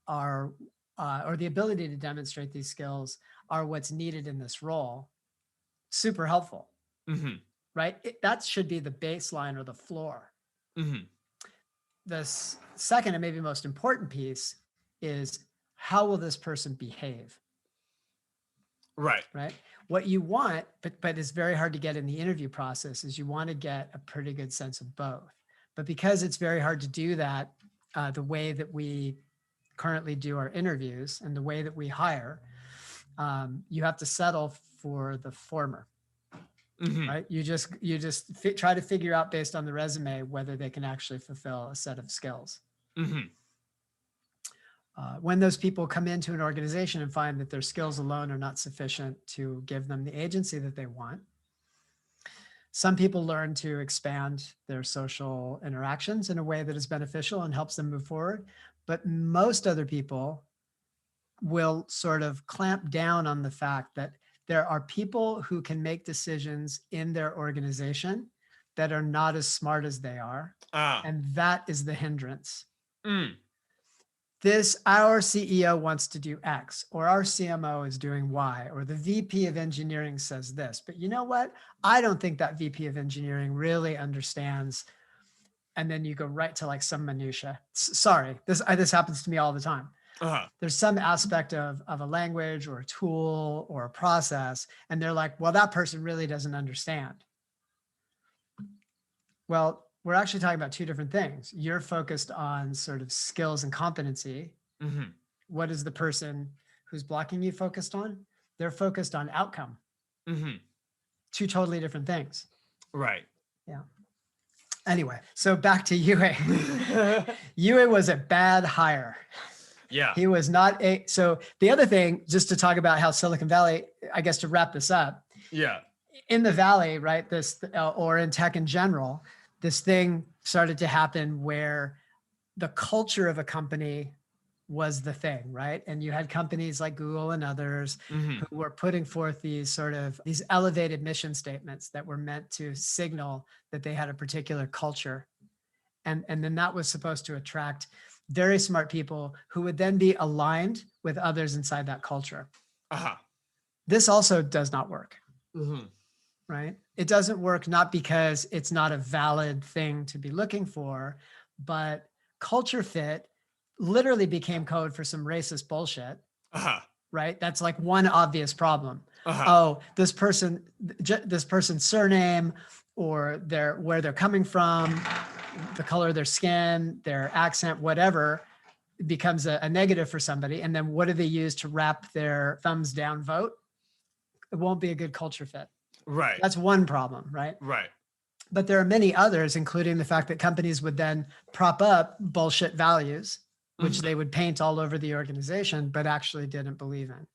are, or the ability to demonstrate these skills are what's needed in this role, super helpful, right? That should be the baseline or the floor. The second and maybe most important piece is how will this person behave? Right. Right. What you want, but it's very hard to get in the interview process, is you want to get a pretty good sense of both. But because it's very hard to do that, the way that we currently do our interviews and the way that we hire, you have to settle for the former. Right. You just try to figure out based on the resume whether they can actually fulfill a set of skills. When those people come into an organization and find that their skills alone are not sufficient to give them the agency that they want, some people learn to expand their social interactions in a way that is beneficial and helps them move forward. But most other people will sort of clamp down on the fact that there are people who can make decisions in their organization that are not as smart as they are. And that is the hindrance. Our CEO wants to do X, or our CMO is doing Y, or the VP of engineering says this, but you know what? I don't think that VP of engineering really understands. And then you go right to like some minutia. Sorry, this happens to me all the time. There's some aspect of a language or a tool or a process, and they're like, well, that person really doesn't understand. Well, we're actually talking about two different things. You're focused on sort of skills and competency. What is the person who's blocking you focused on? They're focused on outcome. Two totally different things. Right. Yeah. Anyway, so back to Yueh. Yueh was a bad hire. Yeah. He was not so the other thing, just to talk about how Silicon Valley, I guess to wrap this up. Yeah. In the Valley, right, or in tech in general, this thing started to happen where the culture of a company was the thing, right? And you had companies like Google and others who were putting forth these elevated mission statements that were meant to signal that they had a particular culture. And then that was supposed to attract very smart people who would then be aligned with others inside that culture. This also does not work. Right? It doesn't work not because it's not a valid thing to be looking for, but culture fit literally became code for some racist bullshit, right? That's like one obvious problem. Oh, this person's surname or where they're coming from, the color of their skin, their accent, whatever, becomes a negative for somebody. And then what do they use to wrap their thumbs down vote? It won't be a good culture fit. Right. That's one problem, right? Right. But there are many others, including the fact that companies would then prop up bullshit values, which they would paint all over the organization, but actually didn't believe in.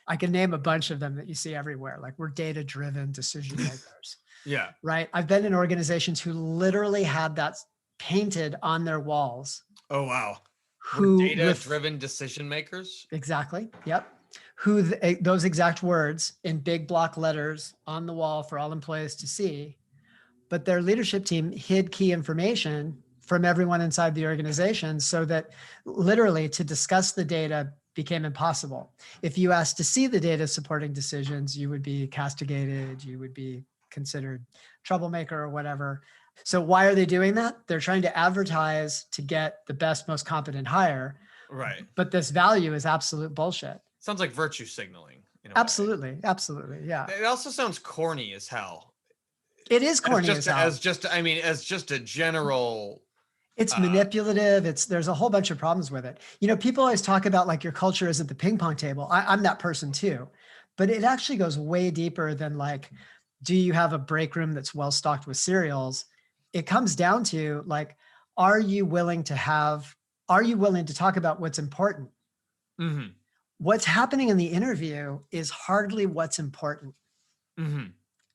I can name a bunch of them that you see everywhere. Like, we're data-driven decision makers. Yeah. Right. I've been in organizations who literally had that painted on their walls. Oh, wow. Who data-driven decision makers? Exactly. Yep. Those exact words in big block letters on the wall for all employees to see. But their leadership team hid key information from everyone inside the organization so that literally to discuss the data became impossible. If you asked to see the data supporting decisions, you would be castigated, you would be considered troublemaker or whatever. So why are they doing that? They're trying to advertise to get the best, most competent hire. Right. But this value is absolute bullshit. Sounds like virtue signaling. Absolutely. Absolutely. Yeah. It also sounds corny as hell. It is corny as hell. As just a general. It's manipulative. There's a whole bunch of problems with it. People always talk about like your culture isn't the ping pong table. I'm that person too, but it actually goes way deeper than like, do you have a break room that's well stocked with cereals? It comes down to like, are you willing to talk about what's important? Mm-hmm. What's happening in the interview is hardly what's important. Mm-hmm.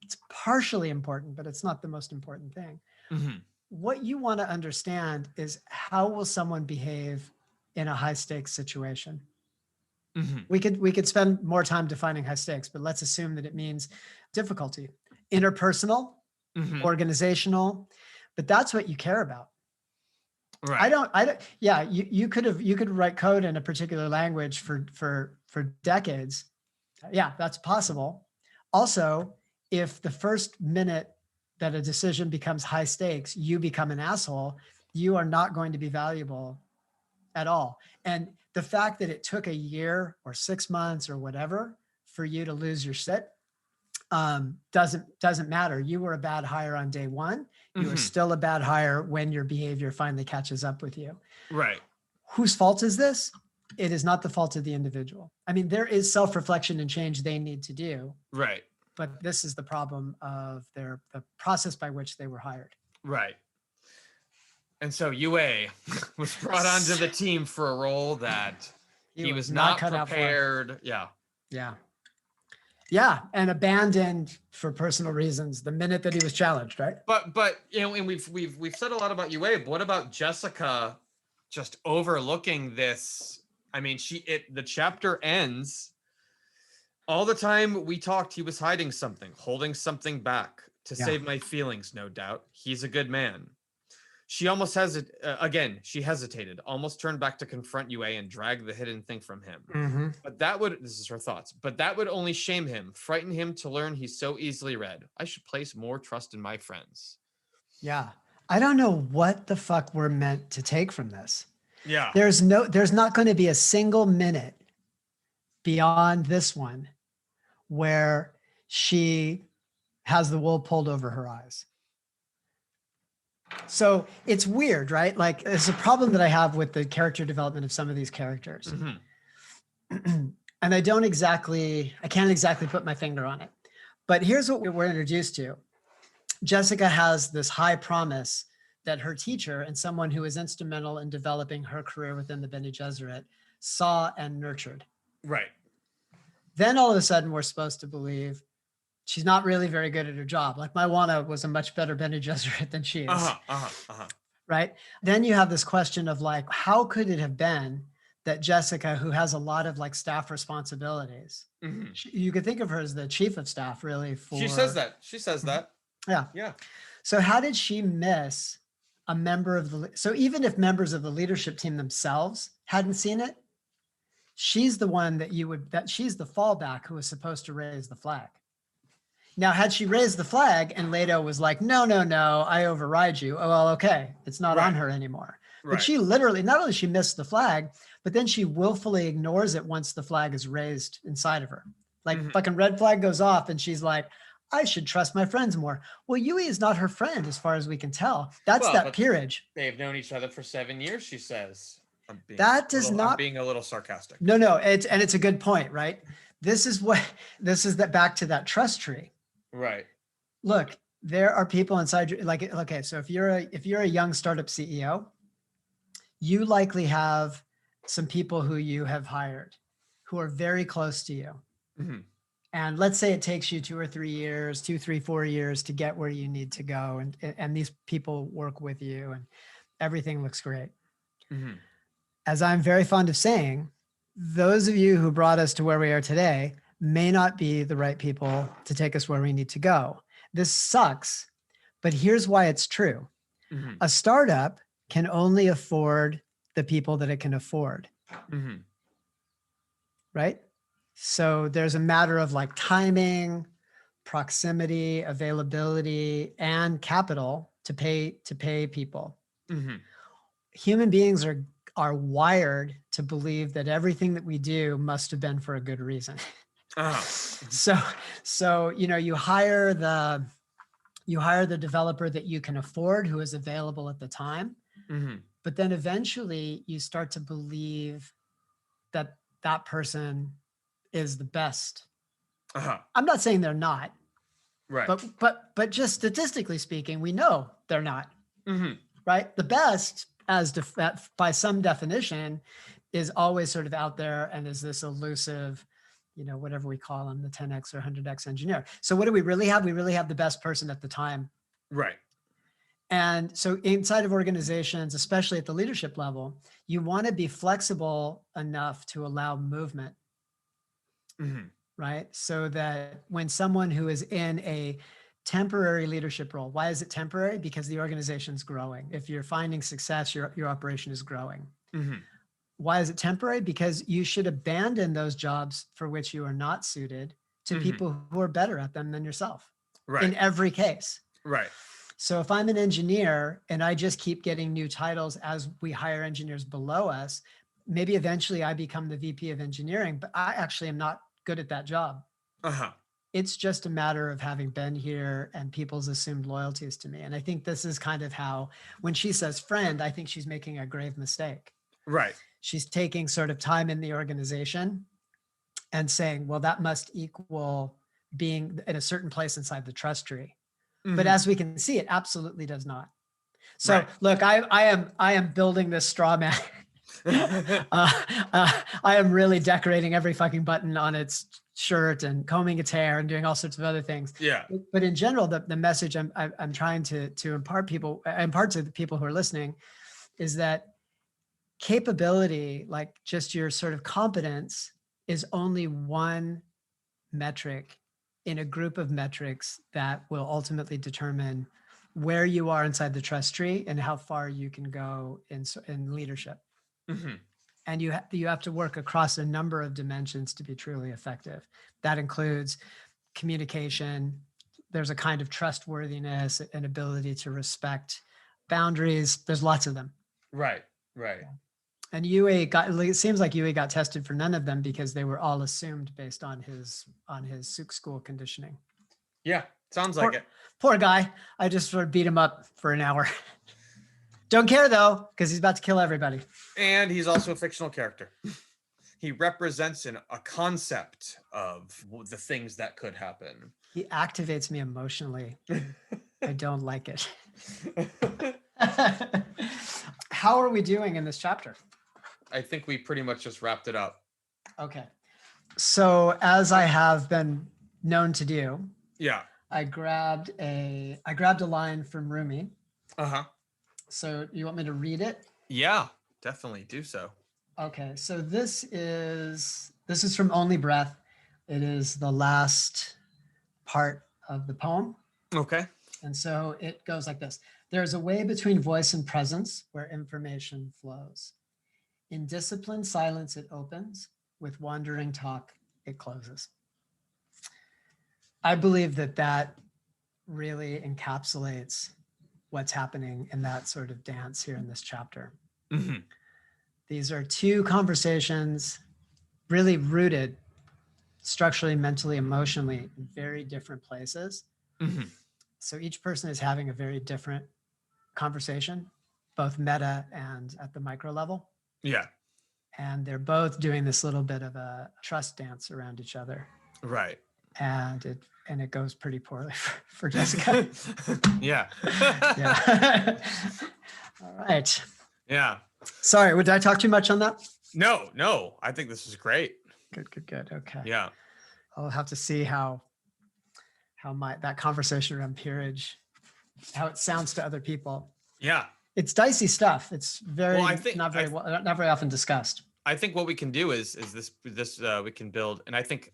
It's partially important, but it's not the most important thing. Mm-hmm. What you want to understand is, how will someone behave in a high stakes situation? Mm-hmm. We could spend more time defining high stakes, but let's assume that it means difficulty, interpersonal, organizational, but that's what you care about. Right. I don't. Yeah, you could write code in a particular language for decades. Yeah, that's possible. Also, if the first minute that a decision becomes high stakes, you become an asshole, you are not going to be valuable at all. And the fact that it took a year or 6 months or whatever for you to lose your shit doesn't matter. You were a bad hire on day one. You are still a bad hire when your behavior finally catches up with you. Right. Whose fault is this? It is not the fault of the individual. I mean, there is self-reflection and change they need to do. Right. But this is the problem of the process by which they were hired. Right. And so Yueh was brought onto the team for a role that he was not prepared. Yeah. Yeah. Yeah. And abandoned for personal reasons the minute that he was challenged, right? But and we've said a lot about Yueh, but what about Jessica just overlooking this? I mean, the chapter ends. All the time we talked, he was hiding something, holding something back to save my feelings, no doubt. He's a good man. She almost she hesitated, almost turned back to confront Yueh and drag the hidden thing from him. Mm-hmm. But this is her thoughts, but that would only shame him, frighten him to learn he's so easily read. I should place more trust in my friends. Yeah. I don't know what the fuck we're meant to take from this. Yeah. There's not going to be a single minute beyond this one where she has the wool pulled over her eyes. So it's weird, right? Like, it's a problem that I have with the character development of some of these characters. Mm-hmm. And I can't exactly put my finger on it. But here's what we're introduced to. Jessica has this high promise that her teacher and someone who was instrumental in developing her career within the Bene Gesserit saw and nurtured. Right. Then all of a sudden we're supposed to believe she's not really very good at her job. Like, Maiwana was a much better Bene Gesserit than she is. Right? Then you have this question of like, how could it have been that Jessica, who has a lot of like staff responsibilities, you could think of her as the chief of staff, really. She says that. Yeah. Yeah. So how did she miss a member of so even if members of the leadership team themselves hadn't seen it, she's the one she's the fallback who was supposed to raise the flag. Now, had she raised the flag and Lato was like, no, no, no, I override you. Oh, well, okay. It's not on her anymore. But she literally, not only she missed the flag, but then she willfully ignores it once the flag is raised inside of her. Like fucking red flag goes off and she's like, I should trust my friends more. Well, Yueh is not her friend as far as we can tell. That's that peerage. They've known each other for 7 years, she says. I'm being a little sarcastic. No, it's a good point, right? This is back to that trust tree. Right. Look, there are people inside you, like, okay, so if you're a young startup CEO, you likely have some people who you have hired who are very close to you. And let's say it takes you 2 or 3 years, 2, 3, 4 years to get where you need to go. And these people work with you and everything looks great. As I'm very fond of saying, those of you who brought us to where we are today may not be the right people to take us where we need to go. This sucks, but here's why it's true. A startup can only afford the people that it can afford. Right? So there's a matter of like timing, proximity, availability, and capital to pay people. Human beings are wired to believe that everything that we do must have been for a good reason. So you hire the developer that you can afford, who is available at the time. But then eventually you start to believe that that person is the best. I'm not saying they're not, right? But just statistically speaking, we know they're not. Right? The best, by some definition, is always sort of out there and is this elusive, whatever we call them, the 10x or 100x engineer. So what do we really have? We really have the best person at the time. Right. And so inside of organizations, especially at the leadership level, you want to be flexible enough to allow movement. Right? So that when someone who is in a temporary leadership role, why is it temporary? Because the organization's growing. If you're finding success, your operation is growing. Why is it temporary? Because you should abandon those jobs for which you are not suited to people who are better at them than yourself. Right. In every case. Right. So if I'm an engineer and I just keep getting new titles as we hire engineers below us, maybe eventually I become the VP of engineering, but I actually am not good at that job. It's just a matter of having been here and people's assumed loyalties to me. And I think this is kind of how, when she says friend, I think she's making a grave mistake. Right. She's taking sort of time in the organization and saying, well, that must equal being in a certain place inside the trust tree. But as we can see, it absolutely does not. So look, I am building this straw man. I am really decorating every fucking button on its shirt and combing its hair and doing all sorts of other things. Yeah. But in general, the message I'm trying to impart to the people who are listening is that capability, like just your sort of competence, is only one metric in a group of metrics that will ultimately determine where you are inside the trust tree and how far you can go in leadership. And you have to work across a number of dimensions to be truly effective. That includes communication. There's a kind of trustworthiness and ability to respect boundaries. There's lots of them. Right. And it seems like Yueh got tested for none of them because they were all assumed based on his Suk school conditioning. Yeah, sounds like it. Poor guy. I just sort of beat him up for an hour. Don't care though, because he's about to kill everybody. And he's also a fictional character. He represents a concept of the things that could happen. He activates me emotionally. I don't like it. How are we doing in this chapter? I think we pretty much just wrapped it up. Okay. So as I have been known to do, I grabbed a line from Rumi. So you want me to read it? Yeah, definitely do so. Okay. So this is from Only Breath. It is the last part of the poem. Okay. And so it goes like this. There's a way between voice and presence where information flows. In disciplined silence, it opens. With wandering talk, it closes. I believe that really encapsulates what's happening in that sort of dance here in this chapter. Mm-hmm. These are two conversations really rooted structurally, mentally, emotionally in very different places. Mm-hmm. So each person is having a very different conversation, both meta and at the micro level. Yeah. And they're both doing this little bit of a trust dance around each other. Right. And it goes pretty poorly for Jessica. Yeah. Yeah. All right. Yeah. Sorry, did I talk too much on that? No. I think this is great. Good. Okay. Yeah. I'll have to see how that conversation around peerage, how it sounds to other people. Yeah. It's dicey stuff. It's very not very often discussed. I think what we can do is this we can build, and I think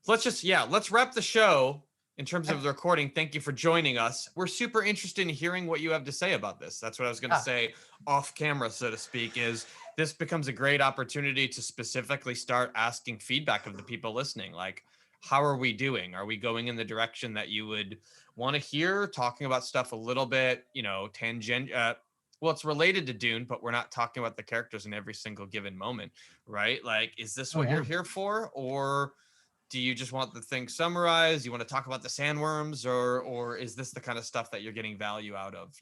let's wrap the show in terms of the recording. Thank you for joining us. We're super interested in hearing what you have to say about this. That's what I was going to say off camera, so to speak, is this becomes a great opportunity to specifically start asking feedback of the people listening. Like, how are we doing? Are we going in the direction that you would want to hear, talking about stuff a little bit, tangent? Well, it's related to Dune, but we're not talking about the characters in every single given moment, right? Like, is this what you're here for? Or do you just want the thing summarized? You want to talk about the sandworms, or is this the kind of stuff that you're getting value out of,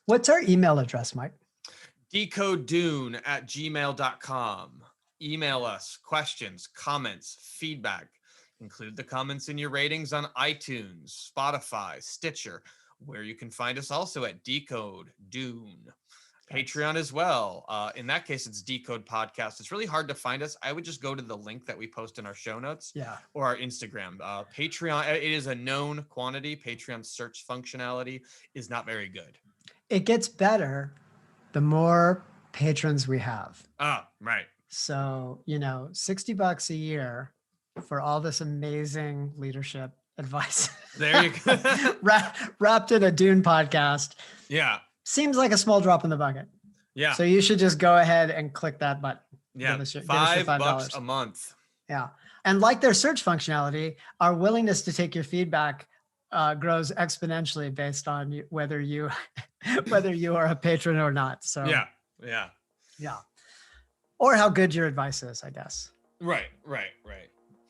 What's our email address, Mike? decodedune@gmail.com. Email us questions, comments, feedback. Include the comments in your ratings on iTunes, Spotify, Stitcher, where you can find us also at Decode Dune. Patreon as well. In that case, it's Decode Podcast. It's really hard to find us. I would just go to the link that we post in our show notes or our Instagram. Patreon, it is a known quantity. Patreon search functionality is not very good. It gets better the more patrons we have. Right. So, $60 a year for all this amazing leadership advice. There you go. Wrapped in a Dune podcast. Yeah. Seems like a small drop in the bucket. Yeah. So you should just go ahead and click that button. Yeah. Give us your $5 a month. Yeah. And like their search functionality, our willingness to take your feedback grows exponentially based on whether you are a patron or not. So Yeah. Or how good your advice is, I guess. Right.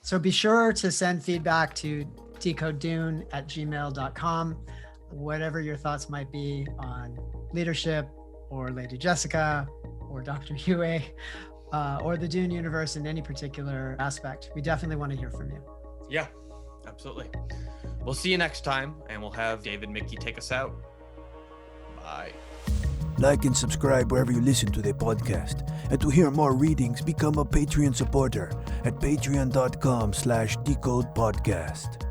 So be sure to send feedback to decodedune@gmail.com, whatever your thoughts might be on leadership or Lady Jessica or Dr. Yueh or the Dune universe in any particular aspect. We definitely want to hear from you. Yeah, absolutely. We'll see you next time, and we'll have David Mickey take us out. Bye. Like and subscribe wherever you listen to the podcast. And to hear more readings, become a Patreon supporter at patreon.com/decodepodcast.